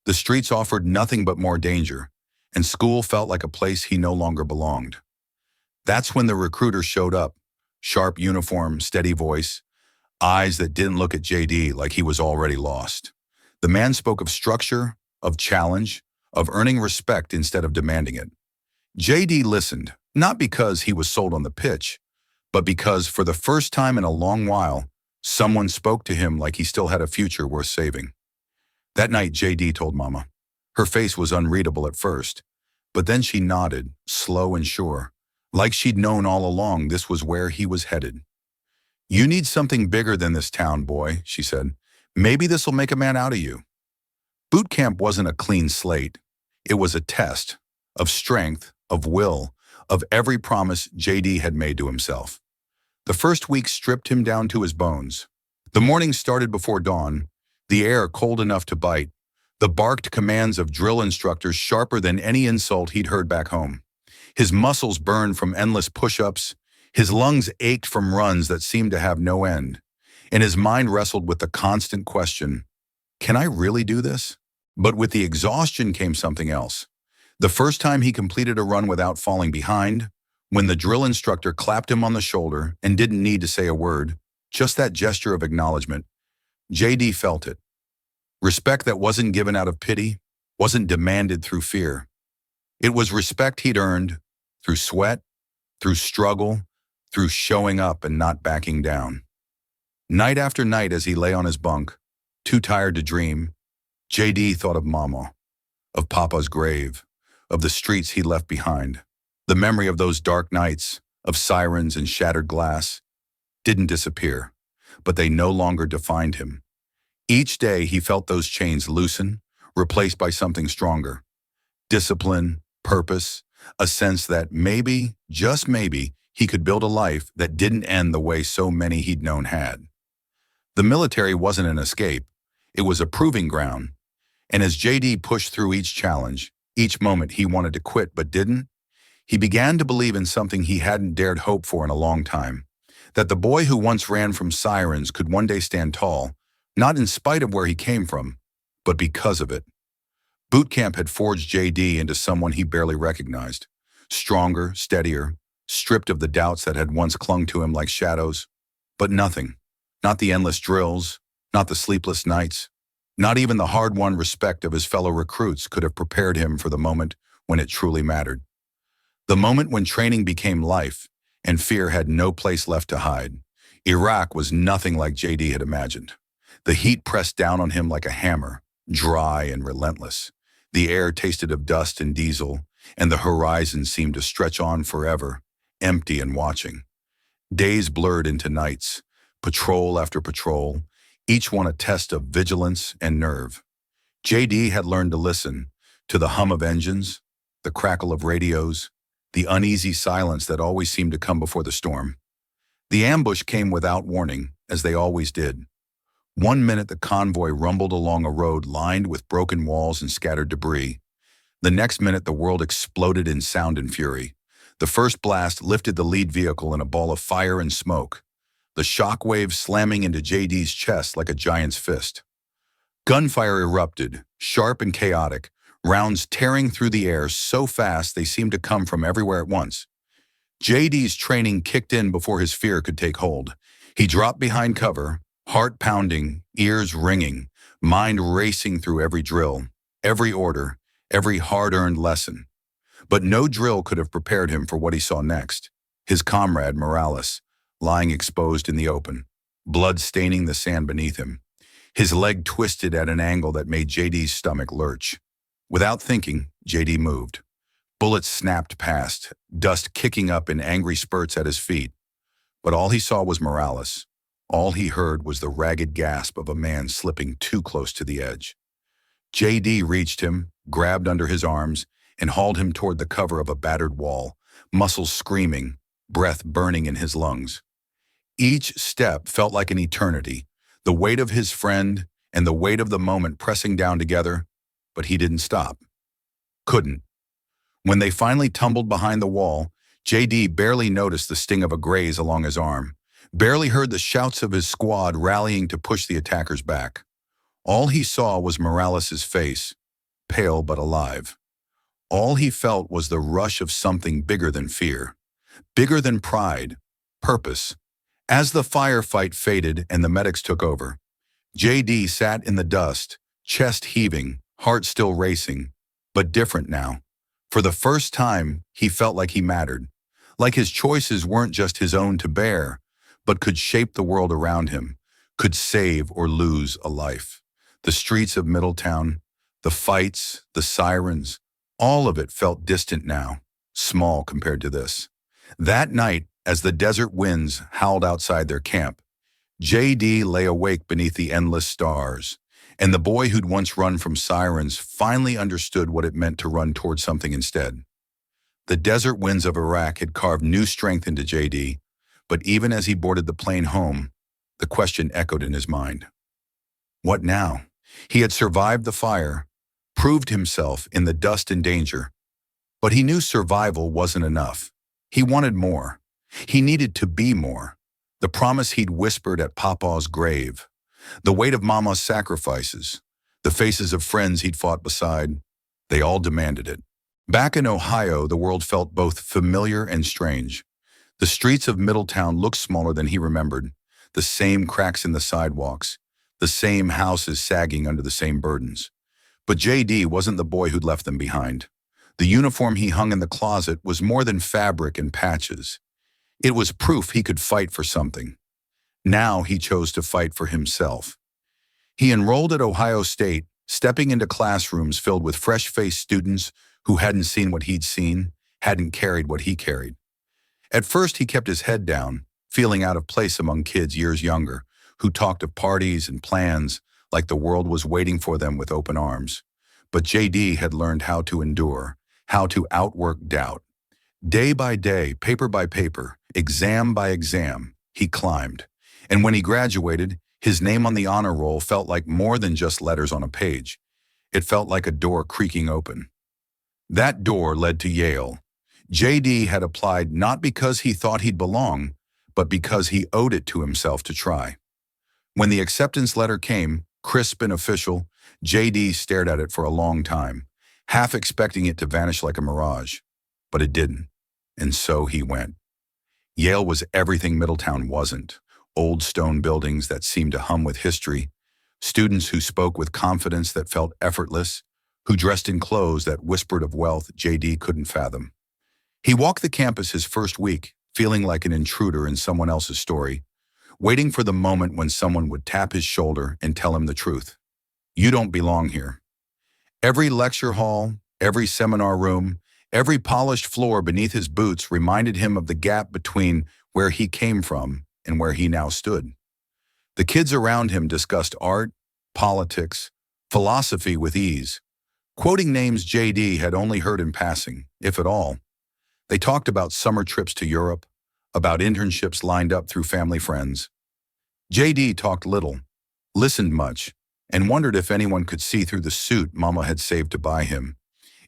The streets offered nothing but more danger, and school felt like a place he no longer belonged. That's when the recruiter showed up, sharp uniform, steady voice, eyes that didn't look at JD like he was already lost. The man spoke of structure, of challenge, of earning respect instead of demanding it. JD listened, not because he was sold on the pitch, but because for the first time in a long while, someone spoke to him like he still had a future worth saving. That night, JD told Mama. Her face was unreadable at first, but then she nodded, slow and sure, like she'd known all along this was where he was headed. "You need something bigger than this town, boy," she said. "Maybe this'll make a man out of you." Boot camp wasn't a clean slate. It was a test of strength, of will, of every promise JD had made to himself. The first week stripped him down to his bones. The morning started before dawn, the air cold enough to bite, the barked commands of drill instructors sharper than any insult he'd heard back home. His muscles burned from endless push-ups, his lungs ached from runs that seemed to have no end, and his mind wrestled with the constant question, can I really do this? But with the exhaustion came something else. The first time he completed a run without falling behind, when the drill instructor clapped him on the shoulder and didn't need to say a word, just that gesture of acknowledgement, JD felt it. Respect that wasn't given out of pity, wasn't demanded through fear. It was respect he'd earned through sweat, through struggle, through showing up and not backing down. Night after night as he lay on his bunk, too tired to dream, JD thought of Mama, of Papa's grave, of the streets he left behind. The memory of those dark nights, of sirens and shattered glass, didn't disappear, but they no longer defined him. Each day he felt those chains loosen, replaced by something stronger. Discipline, purpose, a sense that maybe, just maybe, he could build a life that didn't end the way so many he'd known had. The military wasn't an escape, it was a proving ground. And as JD pushed through each challenge, each moment he wanted to quit but didn't, he began to believe in something he hadn't dared hope for in a long time, that the boy who once ran from sirens could one day stand tall, not in spite of where he came from, but because of it. Boot camp had forged JD into someone he barely recognized, stronger, steadier, stripped of the doubts that had once clung to him like shadows, but nothing, not the endless drills, not the sleepless nights, not even the hard-won respect of his fellow recruits could have prepared him for the moment when it truly mattered. The moment when training became life and fear had no place left to hide. Iraq was nothing like JD had imagined. The heat pressed down on him like a hammer, dry and relentless. The air tasted of dust and diesel, and the horizon seemed to stretch on forever, empty and watching. Days blurred into nights, patrol after patrol, each one a test of vigilance and nerve. JD had learned to listen to the hum of engines, the crackle of radios, the uneasy silence that always seemed to come before the storm. The ambush came without warning, as they always did. One minute the convoy rumbled along a road lined with broken walls and scattered debris. The next minute the world exploded in sound and fury. The first blast lifted the lead vehicle in a ball of fire and smoke. the shockwave slamming into JD's chest like a giant's fist. Gunfire erupted, sharp and chaotic, rounds tearing through the air so fast they seemed to come from everywhere at once. JD's training kicked in before his fear could take hold. He dropped behind cover, heart pounding, ears ringing, mind racing through every drill, every order, every hard-earned lesson. But no drill could have prepared him for what he saw next. His comrade, Morales, lying exposed in the open, blood staining the sand beneath him. His leg twisted at an angle that made JD's stomach lurch. Without thinking, JD moved. Bullets snapped past, dust kicking up in angry spurts at his feet. But all he saw was Morales. All he heard was the ragged gasp of a man slipping too close to the edge. JD reached him, grabbed under his arms, and hauled him toward the cover of a battered wall, muscles screaming, breath burning in his lungs. Each step felt like an eternity, the weight of his friend and the weight of the moment pressing down together, but he didn't stop. Couldn't. When they finally tumbled behind the wall, JD barely noticed the sting of a graze along his arm, barely heard the shouts of his squad rallying to push the attackers back. All he saw was Morales' face, pale but alive. All he felt was the rush of something bigger than fear, bigger than pride, purpose. As the firefight faded and the medics took over, JD sat in the dust, chest heaving, heart still racing, but different now. For the first time, he felt like he mattered, like his choices weren't just his own to bear, but could shape the world around him, could save or lose a life. The streets of Middletown, the fights, the sirens, all of it felt distant now, small compared to this. That night, as the desert winds howled outside their camp, JD lay awake beneath the endless stars, and the boy who'd once run from sirens finally understood what it meant to run toward something instead. The desert winds of Iraq had carved new strength into JD, but even as he boarded the plane home, the question echoed in his mind. What now? He had survived the fire, proved himself in the dust and danger, but he knew survival wasn't enough. He wanted more. He needed to be more. The promise he'd whispered at Papa's grave, the weight of Mama's sacrifices, the faces of friends he'd fought beside, they all demanded it. Back in Ohio, the world felt both familiar and strange. The streets of Middletown looked smaller than he remembered, the same cracks in the sidewalks, the same houses sagging under the same burdens. But JD wasn't the boy who'd left them behind. The uniform he hung in the closet was more than fabric and patches. It was proof he could fight for something. Now he chose to fight for himself. He enrolled at Ohio State, stepping into classrooms filled with fresh-faced students who hadn't seen what he'd seen, hadn't carried what he carried. At first, he kept his head down, feeling out of place among kids years younger, who talked of parties and plans like the world was waiting for them with open arms. But JD had learned how to endure, how to outwork doubt. Day by day, paper by paper, exam by exam, he climbed. And when he graduated, his name on the honor roll felt like more than just letters on a page. It felt like a door creaking open. That door led to Yale. JD had applied not because he thought he'd belong, but because he owed it to himself to try. When the acceptance letter came, crisp and official, JD stared at it for a long time, half expecting it to vanish like a mirage. But it didn't, and so he went. Yale was everything Middletown wasn't. Old stone buildings that seemed to hum with history, students who spoke with confidence that felt effortless, who dressed in clothes that whispered of wealth JD couldn't fathom. He walked the campus his first week, feeling like an intruder in someone else's story, waiting for the moment when someone would tap his shoulder and tell him the truth. You don't belong here. Every lecture hall, every seminar room, every polished floor beneath his boots reminded him of the gap between where he came from and where he now stood. The kids around him discussed art, politics, philosophy with ease, quoting names JD had only heard in passing, if at all. They talked about summer trips to Europe, about internships lined up through family friends. JD talked little, listened much, and wondered if anyone could see through the suit Mama had saved to buy him,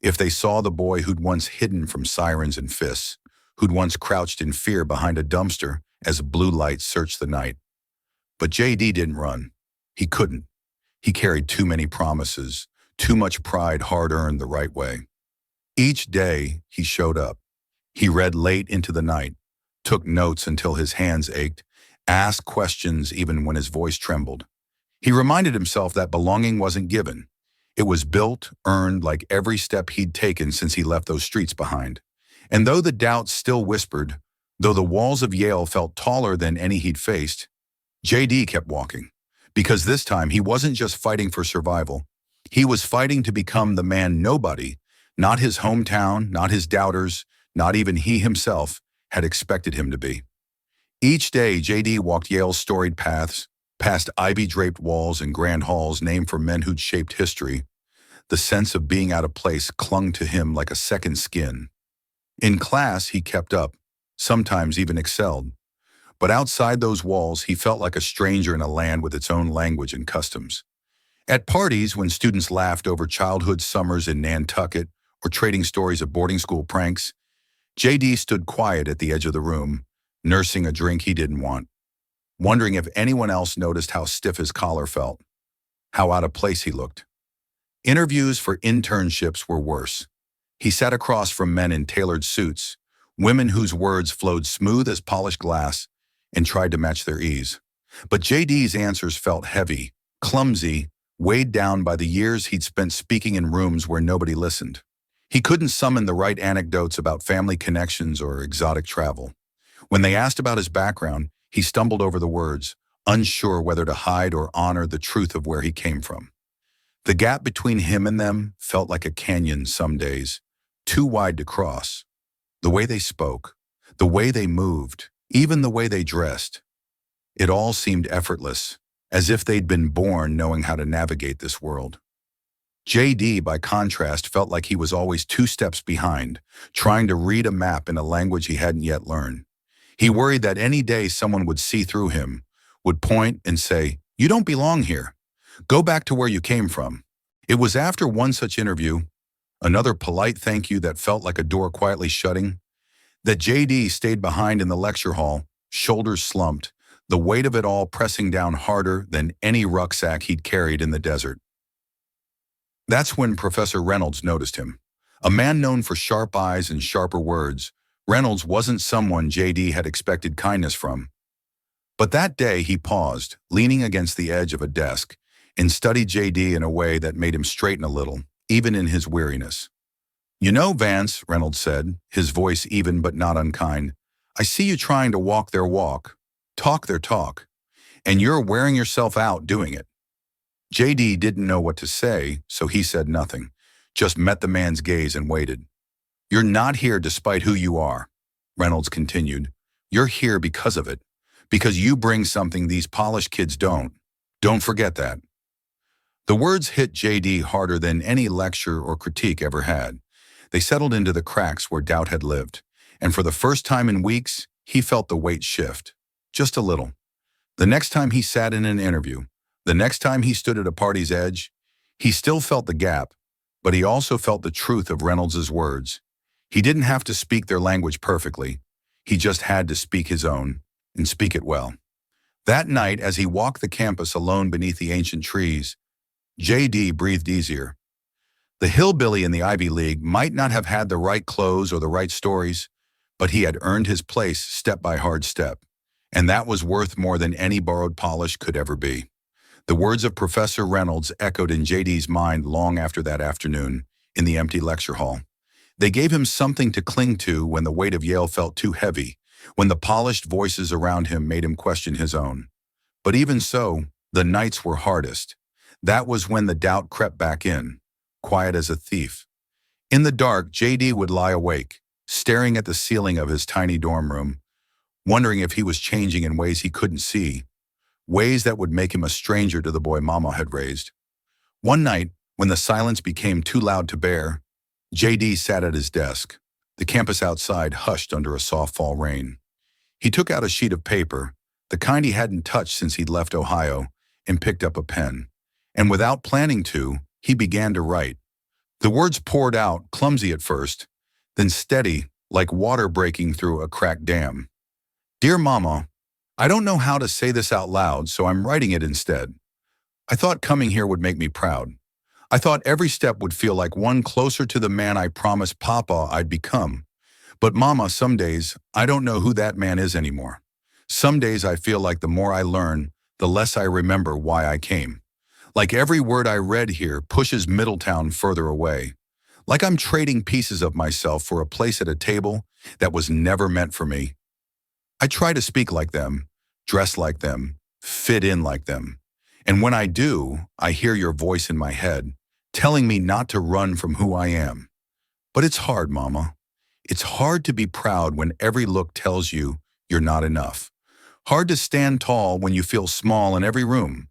if they saw the boy who'd once hidden from sirens and fists, who'd once crouched in fear behind a dumpster as blue light searched the night. But JD didn't run. He couldn't. He carried too many promises, too much pride hard-earned the right way. Each day, he showed up. He read late into the night, took notes until his hands ached, asked questions even when his voice trembled. He reminded himself that belonging wasn't given. It was built, earned like every step he'd taken since he left those streets behind. And though the doubts still whispered, though the walls of Yale felt taller than any he'd faced, JD kept walking. Because this time he wasn't just fighting for survival. He was fighting to become the man nobody, not his hometown, not his doubters, not even he himself, had expected him to be. Each day, JD walked Yale's storied paths, past ivy-draped walls and grand halls named for men who'd shaped history. The sense of being out of place clung to him like a second skin. In class, he kept up, sometimes even excelled. But outside those walls, he felt like a stranger in a land with its own language and customs. At parties, when students laughed over childhood summers in Nantucket or trading stories of boarding school pranks, JD stood quiet at the edge of the room, nursing a drink he didn't want, wondering if anyone else noticed how stiff his collar felt, how out of place he looked. Interviews for internships were worse. He sat across from men in tailored suits, women whose words flowed smooth as polished glass, and tried to match their ease. But JD's answers felt heavy, clumsy, weighed down by the years he'd spent speaking in rooms where nobody listened. He couldn't summon the right anecdotes about family connections or exotic travel. When they asked about his background, he stumbled over the words, unsure whether to hide or honor the truth of where he came from. The gap between him and them felt like a canyon some days, too wide to cross. The way they spoke, the way they moved, even the way they dressed. It all seemed effortless, as if they'd been born knowing how to navigate this world. JD, by contrast, felt like he was always 2 steps behind, trying to read a map in a language he hadn't yet learned. He worried that any day someone would see through him, would point and say, "You don't belong here. Go back to where you came from." It was after one such interview, another polite thank you that felt like a door quietly shutting, that JD stayed behind in the lecture hall, shoulders slumped, the weight of it all pressing down harder than any rucksack he'd carried in the desert. That's when Professor Reynolds noticed him. A man known for sharp eyes and sharper words, Reynolds wasn't someone JD had expected kindness from. But that day he paused, leaning against the edge of a desk, and studied JD in a way that made him straighten a little, even in his weariness. "You know, Vance," Reynolds said, his voice even but not unkind, "I see you trying to walk their walk, talk their talk, and you're wearing yourself out doing it." JD didn't know what to say, so he said nothing, just met the man's gaze and waited. "You're not here despite who you are," Reynolds continued. "You're here because of it, because you bring something these polished kids don't. Don't forget that." The words hit JD harder than any lecture or critique ever had. They settled into the cracks where doubt had lived, and for the first time in weeks, he felt the weight shift, just a little. The next time he sat in an interview, the next time he stood at a party's edge, he still felt the gap, but he also felt the truth of Reynolds's words. He didn't have to speak their language perfectly. He just had to speak his own, and speak it well. That night, as he walked the campus alone beneath the ancient trees, JD breathed easier. The hillbilly in the Ivy League might not have had the right clothes or the right stories, but he had earned his place step by hard step, and that was worth more than any borrowed polish could ever be. The words of Professor Reynolds echoed in JD's mind long after that afternoon in the empty lecture hall. They gave him something to cling to when the weight of Yale felt too heavy, when the polished voices around him made him question his own. But even so, the nights were hardest. That was when the doubt crept back in, quiet as a thief. In the dark, JD would lie awake, staring at the ceiling of his tiny dorm room, wondering if he was changing in ways he couldn't see, ways that would make him a stranger to the boy Mama had raised. One night, when the silence became too loud to bear, JD sat at his desk. The campus outside hushed under a soft fall rain. He took out a sheet of paper, the kind he hadn't touched since he'd left Ohio, and picked up a pen. And without planning to, he began to write. The words poured out, clumsy at first, then steady, like water breaking through a cracked dam. "Dear Mama, I don't know how to say this out loud, so I'm writing it instead. I thought coming here would make me proud. I thought every step would feel like one closer to the man I promised Papa I'd become. But Mama, some days, I don't know who that man is anymore. Some days I feel like the more I learn, the less I remember why I came. Like every word I read here pushes Middletown further away. Like I'm trading pieces of myself for a place at a table that was never meant for me. I try to speak like them, dress like them, fit in like them. And when I do, I hear your voice in my head, telling me not to run from who I am. But it's hard, Mama. It's hard to be proud when every look tells you you're not enough. Hard to stand tall when you feel small in every room.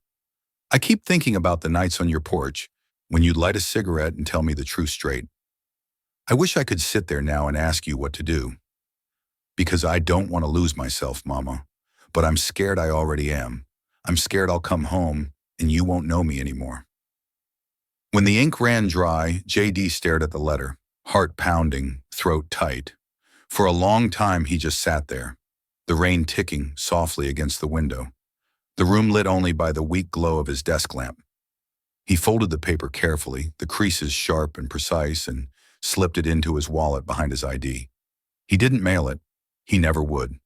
I keep thinking about the nights on your porch, when you'd light a cigarette and tell me the truth straight. I wish I could sit there now and ask you what to do. Because I don't want to lose myself, Mama. But I'm scared I already am. I'm scared I'll come home and you won't know me anymore. When the ink ran dry, JD stared at the letter, heart pounding, throat tight. For a long time he just sat there, the rain ticking softly against the window, the room lit only by the weak glow of his desk lamp. He folded the paper carefully, the creases sharp and precise, and slipped it into his wallet behind his ID. He didn't mail it. He never would.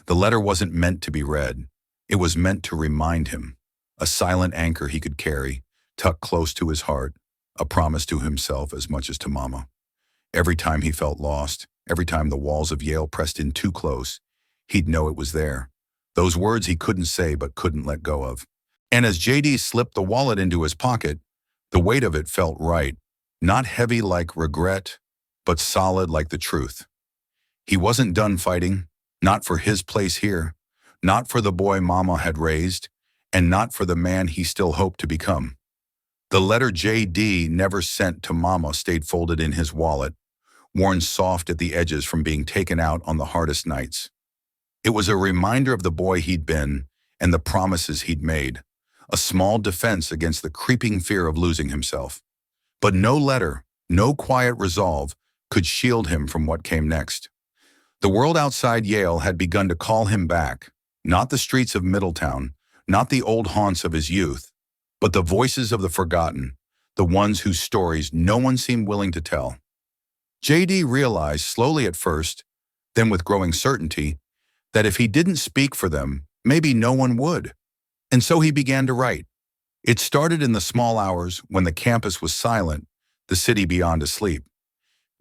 The letter wasn't meant to be read. It was meant to remind him, a silent anchor he could carry, tucked close to his heart, a promise to himself as much as to Mama. Every time he felt lost, every time the walls of Yale pressed in too close, he'd know it was there. Those words he couldn't say but couldn't let go of. And as JD slipped the wallet into his pocket, the weight of it felt right, not heavy like regret, but solid like the truth. He wasn't done fighting, not for his place here, not for the boy Mama had raised, and not for the man he still hoped to become. The letter JD never sent to Mama stayed folded in his wallet, worn soft at the edges from being taken out on the hardest nights. It was a reminder of the boy he'd been and the promises he'd made, a small defense against the creeping fear of losing himself. But no letter, no quiet resolve could shield him from what came next. The world outside Yale had begun to call him back, not the streets of Middletown, not the old haunts of his youth, but the voices of the forgotten, the ones whose stories no one seemed willing to tell. JD realized slowly at first, then with growing certainty, that if he didn't speak for them, maybe no one would. And so he began to write. It started in the small hours when the campus was silent, the city beyond asleep.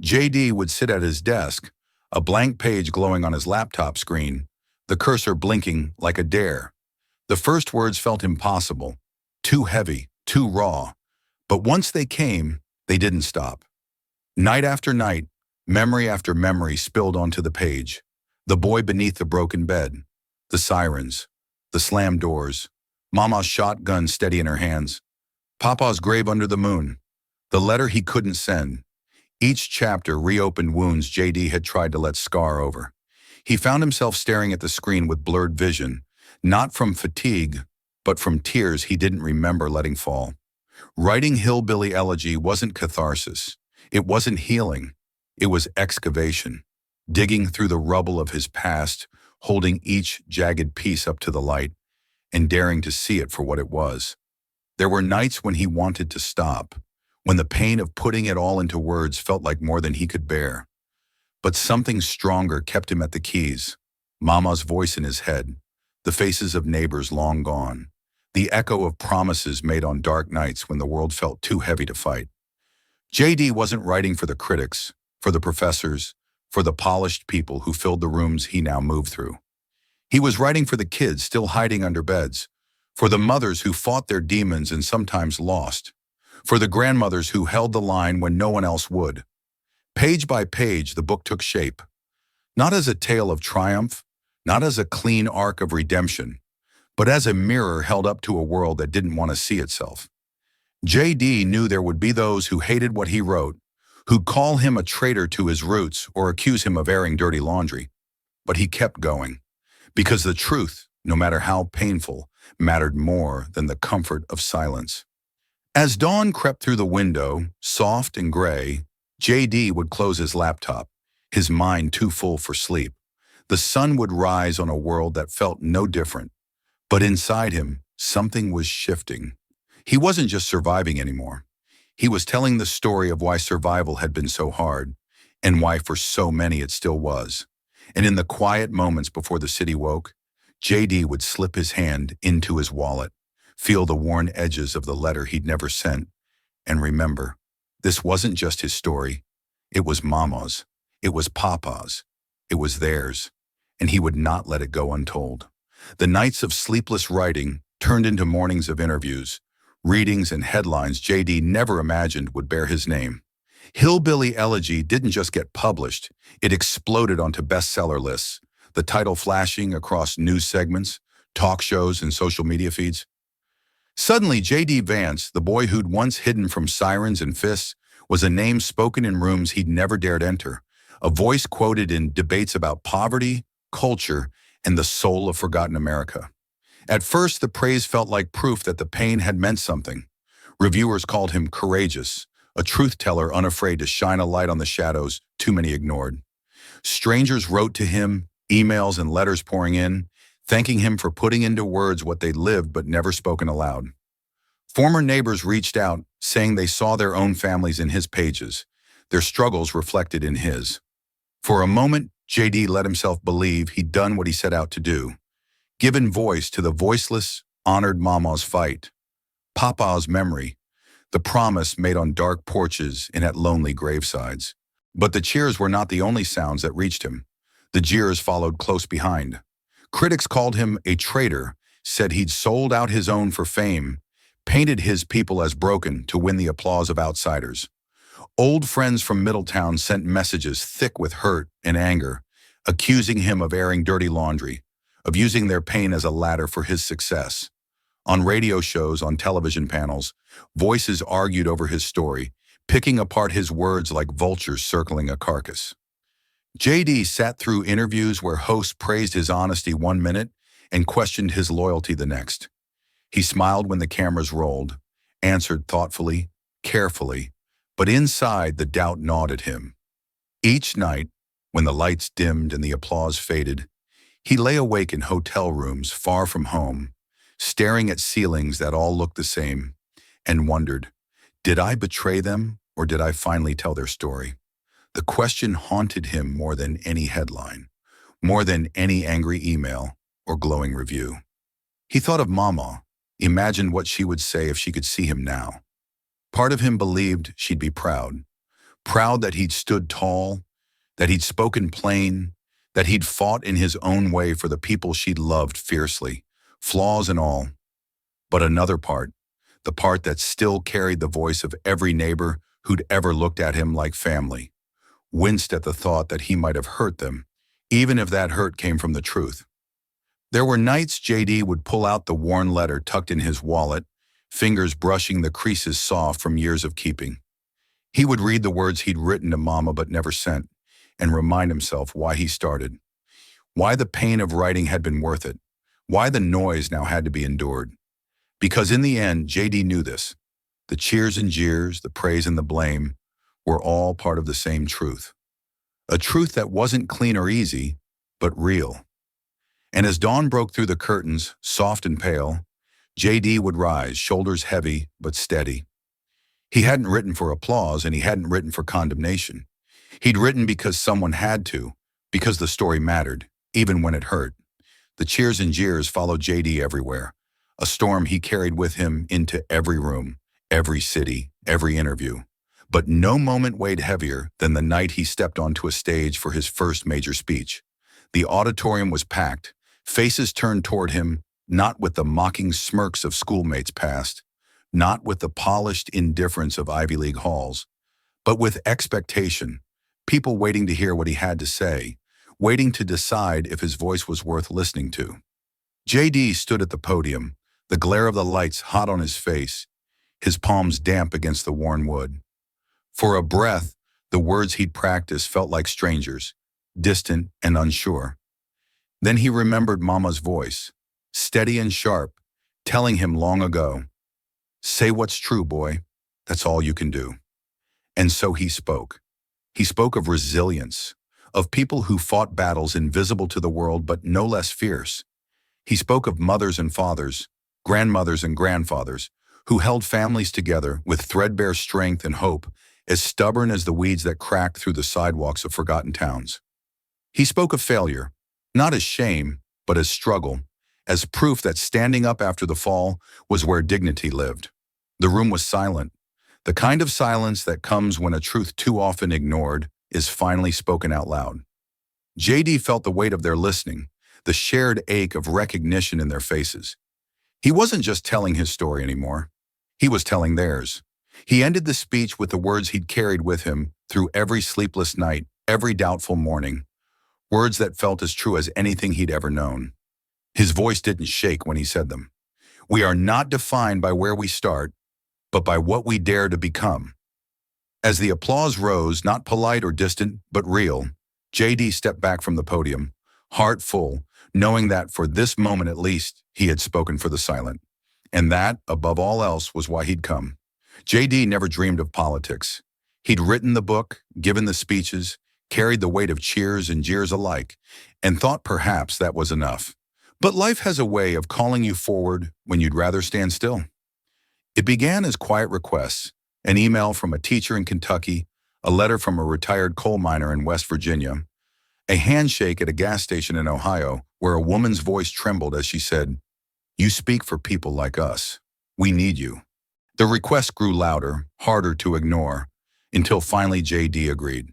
JD would sit at his desk, a blank page glowing on his laptop screen, the cursor blinking like a dare. The first words felt impossible, too heavy, too raw. But once they came, they didn't stop. Night after night, memory after memory spilled onto the page. The boy beneath the broken bed, the sirens, the slammed doors, Mama's shotgun steady in her hands, Papa's grave under the moon, the letter he couldn't send. Each chapter reopened wounds JD had tried to let scar over. He found himself staring at the screen with blurred vision, not from fatigue, but from tears he didn't remember letting fall. Writing Hillbilly Elegy wasn't catharsis. It wasn't healing. It was excavation, digging through the rubble of his past, holding each jagged piece up to the light, and daring to see it for what it was. There were nights when he wanted to stop, when the pain of putting it all into words felt like more than he could bear. But something stronger kept him at the keys. Mama's voice in his head, the faces of neighbors long gone, the echo of promises made on dark nights when the world felt too heavy to fight. JD wasn't writing for the critics, for the professors, for the polished people who filled the rooms he now moved through. He was writing for the kids still hiding under beds, for the mothers who fought their demons and sometimes lost, for the grandmothers who held the line when no one else would. Page by page, the book took shape, not as a tale of triumph, not as a clean arc of redemption, but as a mirror held up to a world that didn't want to see itself. JD knew there would be those who hated what he wrote, who'd call him a traitor to his roots or accuse him of airing dirty laundry. But he kept going, because the truth, no matter how painful, mattered more than the comfort of silence. As dawn crept through the window, soft and gray, JD would close his laptop, his mind too full for sleep. The sun would rise on a world that felt no different. But inside him, something was shifting. He wasn't just surviving anymore. He was telling the story of why survival had been so hard, and why for so many it still was. And in the quiet moments before the city woke, JD would slip his hand into his wallet, feel the worn edges of the letter he'd never sent, and remember, this wasn't just his story. It was Mama's. It was Papa's. It was theirs. And he would not let it go untold. The nights of sleepless writing turned into mornings of interviews, readings and headlines JD never imagined would bear his name. Hillbilly Elegy didn't just get published, it exploded onto bestseller lists, the title flashing across news segments, talk shows, and social media feeds. Suddenly, JD Vance, the boy who'd once hidden from sirens and fists, was a name spoken in rooms he'd never dared enter, a voice quoted in debates about poverty, culture, and the soul of forgotten America. At first, the praise felt like proof that the pain had meant something. Reviewers called him courageous, a truth teller unafraid to shine a light on the shadows too many ignored. Strangers wrote to him, emails and letters pouring in, thanking him for putting into words what they'd lived but never spoken aloud. Former neighbors reached out, saying they saw their own families in his pages, their struggles reflected in his. For a moment, JD let himself believe he'd done what he set out to do, given voice to the voiceless, honored Mama's fight, Papa's memory, the promise made on dark porches and at lonely gravesides. But the cheers were not the only sounds that reached him. The jeers followed close behind. Critics called him a traitor, said he'd sold out his own for fame, painted his people as broken to win the applause of outsiders. Old friends from Middletown sent messages thick with hurt and anger, accusing him of airing dirty laundry, of using their pain as a ladder for his success. On radio shows, on television panels, voices argued over his story, picking apart his words like vultures circling a carcass. JD sat through interviews where hosts praised his honesty one minute and questioned his loyalty the next. He smiled when the cameras rolled, answered thoughtfully, carefully, but inside the doubt gnawed at him. Each night, when the lights dimmed and the applause faded, he lay awake in hotel rooms far from home, staring at ceilings that all looked the same, and wondered, did I betray them or did I finally tell their story? The question haunted him more than any headline, more than any angry email or glowing review. He thought of Mama, imagined what she would say if she could see him now. Part of him believed she'd be proud, proud that he'd stood tall, that he'd spoken plain, that he'd fought in his own way for the people she'd loved fiercely, flaws and all. But another part, the part that still carried the voice of every neighbor who'd ever looked at him like family, winced at the thought that he might have hurt them, even if that hurt came from the truth. There were nights JD would pull out the worn letter tucked in his wallet, fingers brushing the creases soft from years of keeping. He would read the words he'd written to Mama but never sent, and remind himself why he started, why the pain of writing had been worth it, why the noise now had to be endured. Because in the end, JD knew this. The cheers and jeers, the praise and the blame, were all part of the same truth. A truth that wasn't clean or easy, but real. And as dawn broke through the curtains, soft and pale, JD would rise, shoulders heavy but steady. He hadn't written for applause and he hadn't written for condemnation. He'd written because someone had to, because the story mattered, even when it hurt. The cheers and jeers followed JD everywhere, a storm he carried with him into every room, every city, every interview. But no moment weighed heavier than the night he stepped onto a stage for his first major speech. The auditorium was packed, faces turned toward him, not with the mocking smirks of schoolmates past, not with the polished indifference of Ivy League halls, but with expectation, people waiting to hear what he had to say, waiting to decide if his voice was worth listening to. JD stood at the podium, the glare of the lights hot on his face, his palms damp against the worn wood. For a breath, the words he'd practiced felt like strangers, distant and unsure. Then he remembered Mama's voice, steady and sharp, telling him long ago, "Say what's true, boy. That's all you can do." And so he spoke. He spoke of resilience, of people who fought battles invisible to the world but no less fierce. He spoke of mothers and fathers, grandmothers and grandfathers, who held families together with threadbare strength and hope, as stubborn as the weeds that cracked through the sidewalks of forgotten towns. He spoke of failure, not as shame, but as struggle, as proof that standing up after the fall was where dignity lived. The room was silent, the kind of silence that comes when a truth too often ignored is finally spoken out loud. JD felt the weight of their listening, the shared ache of recognition in their faces. He wasn't just telling his story anymore. He was telling theirs. He ended the speech with the words he'd carried with him through every sleepless night, every doubtful morning, words that felt as true as anything he'd ever known. His voice didn't shake when he said them. We are not defined by where we start, but by what we dare to become. As the applause rose, not polite or distant, but real, JD stepped back from the podium, heart full, knowing that for this moment at least, he had spoken for the silent. And that, above all else, was why he'd come. JD never dreamed of politics. He'd written the book, given the speeches, carried the weight of cheers and jeers alike, and thought perhaps that was enough. But life has a way of calling you forward when you'd rather stand still. It began as quiet requests, an email from a teacher in Kentucky, a letter from a retired coal miner in West Virginia, a handshake at a gas station in Ohio where a woman's voice trembled as she said, "You speak for people like us. We need you." The request grew louder, harder to ignore, until finally JD agreed.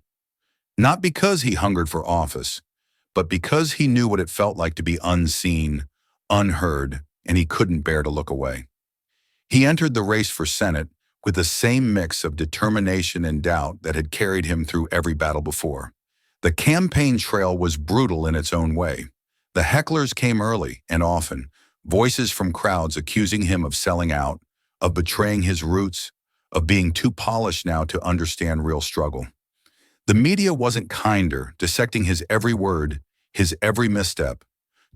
Not because he hungered for office, but because he knew what it felt like to be unseen, unheard, and he couldn't bear to look away. He entered the race for Senate with the same mix of determination and doubt that had carried him through every battle before. The campaign trail was brutal in its own way. The hecklers came early and often, voices from crowds accusing him of selling out, of betraying his roots, of being too polished now to understand real struggle. The media wasn't kinder, dissecting his every word, his every misstep,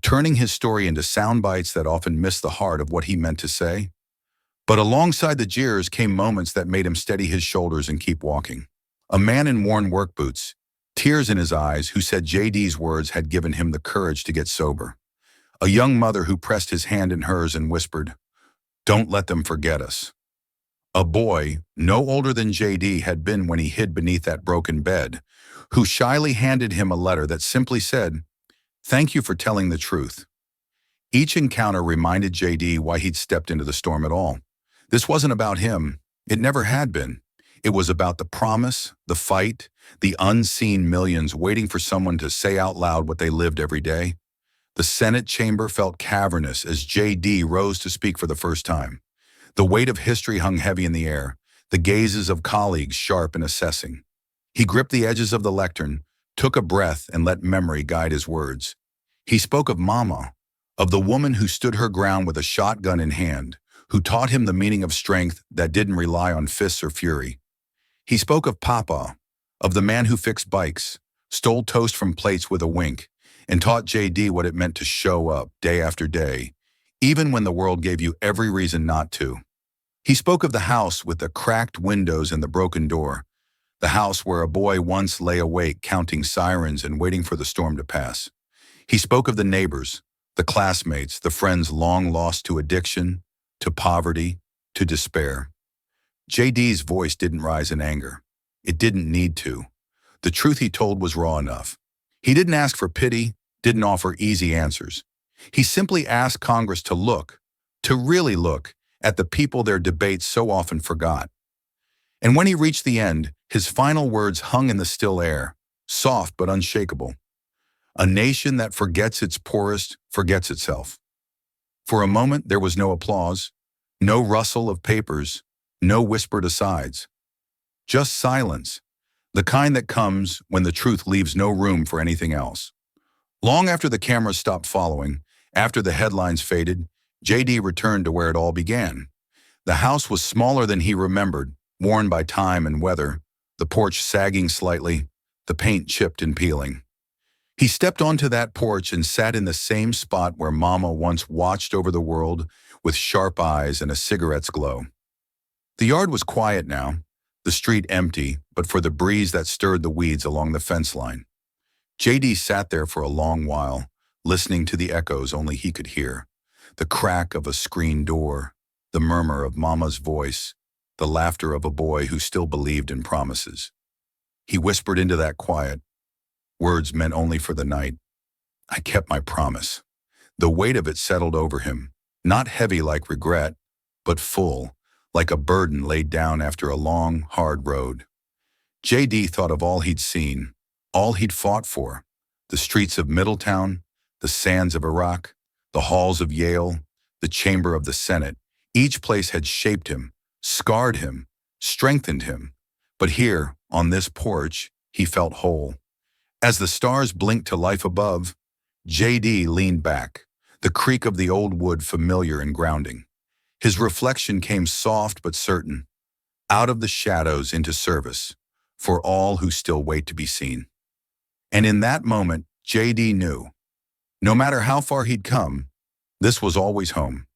turning his story into sound bites that often missed the heart of what he meant to say. But alongside the jeers came moments that made him steady his shoulders and keep walking. A man in worn work boots, tears in his eyes, who said JD's words had given him the courage to get sober. A young mother who pressed his hand in hers and whispered, "Don't let them forget us." A boy, no older than JD had been when he hid beneath that broken bed, who shyly handed him a letter that simply said, "Thank you for telling the truth." Each encounter reminded JD why he'd stepped into the storm at all. This wasn't about him. It never had been. It was about the promise, the fight, the unseen millions waiting for someone to say out loud what they lived every day. The Senate chamber felt cavernous as JD rose to speak for the first time. The weight of history hung heavy in the air, the gazes of colleagues sharp and assessing. He gripped the edges of the lectern, took a breath, and let memory guide his words. He spoke of Mama, of the woman who stood her ground with a shotgun in hand, who taught him the meaning of strength that didn't rely on fists or fury. He spoke of Papa, of the man who fixed bikes, stole toast from plates with a wink, and taught JD what it meant to show up day after day, even when the world gave you every reason not to. He spoke of the house with the cracked windows and the broken door, the house where a boy once lay awake counting sirens and waiting for the storm to pass. He spoke of the neighbors, the classmates, the friends long lost to addiction, to poverty, to despair. JD's voice didn't rise in anger. It didn't need to. The truth he told was raw enough. He didn't ask for pity, didn't offer easy answers. He simply asked Congress to look, to really look, at the people their debates so often forgot. And when he reached the end, his final words hung in the still air, soft but unshakable. A nation that forgets its poorest forgets itself. For a moment, there was no applause, no rustle of papers, no whispered asides. Just silence, the kind that comes when the truth leaves no room for anything else. Long after the cameras stopped following, after the headlines faded, JD returned to where it all began. The house was smaller than he remembered, worn by time and weather, the porch sagging slightly, the paint chipped and peeling. He stepped onto that porch and sat in the same spot where Mama once watched over the world with sharp eyes and a cigarette's glow. The yard was quiet now, the street empty, but for the breeze that stirred the weeds along the fence line. JD sat there for a long while, listening to the echoes only he could hear. The crack of a screen door, the murmur of Mama's voice, the laughter of a boy who still believed in promises. He whispered into that quiet, words meant only for the night. I kept my promise. The weight of it settled over him, not heavy like regret, but full, like a burden laid down after a long, hard road. JD thought of all he'd seen, all he'd fought for, the streets of Middletown, the sands of Iraq, the halls of Yale, the chamber of the Senate. Each place had shaped him, scarred him, strengthened him. But here, on this porch, he felt whole. As the stars blinked to life above, JD leaned back, the creak of the old wood familiar and grounding. His reflection came soft but certain, out of the shadows into service, for all who still wait to be seen. And in that moment, JD knew, no matter how far he'd come, this was always home.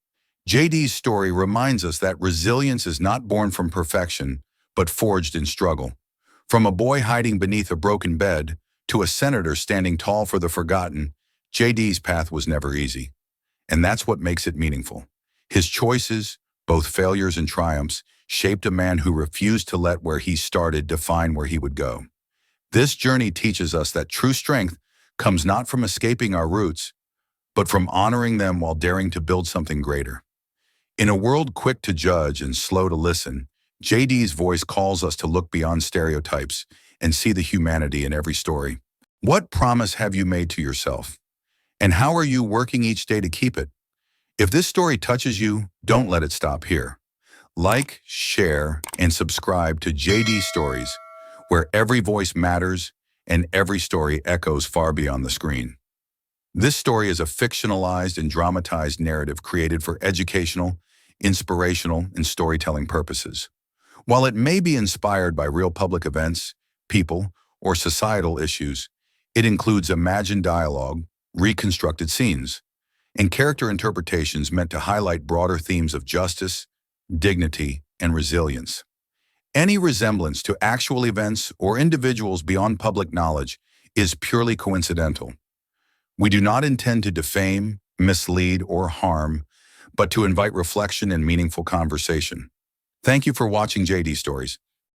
JD's story reminds us that resilience is not born from perfection, but forged in struggle. From a boy hiding beneath a broken bed to a senator standing tall for the forgotten, JD's path was never easy. And that's what makes it meaningful. His choices, both failures and triumphs, shaped a man who refused to let where he started define where he would go. This journey teaches us that true strength comes not from escaping our roots, but from honoring them while daring to build something greater. In a world quick to judge and slow to listen, JD's voice calls us to look beyond stereotypes and see the humanity in every story. What promise have you made to yourself? And how are you working each day to keep it? If this story touches you, don't let it stop here. Like, share, and subscribe to JD Stories, where every voice matters and every story echoes far beyond the screen. This story is a fictionalized and dramatized narrative created for educational, inspirational, and storytelling purposes. While it may be inspired by real public events, people, or societal issues, it includes imagined dialogue, reconstructed scenes, and character interpretations meant to highlight broader themes of justice, dignity, and resilience. Any resemblance to actual events or individuals beyond public knowledge is purely coincidental. We do not intend to defame, mislead, or harm, but to invite reflection and meaningful conversation. Thank you for watching JD Stories.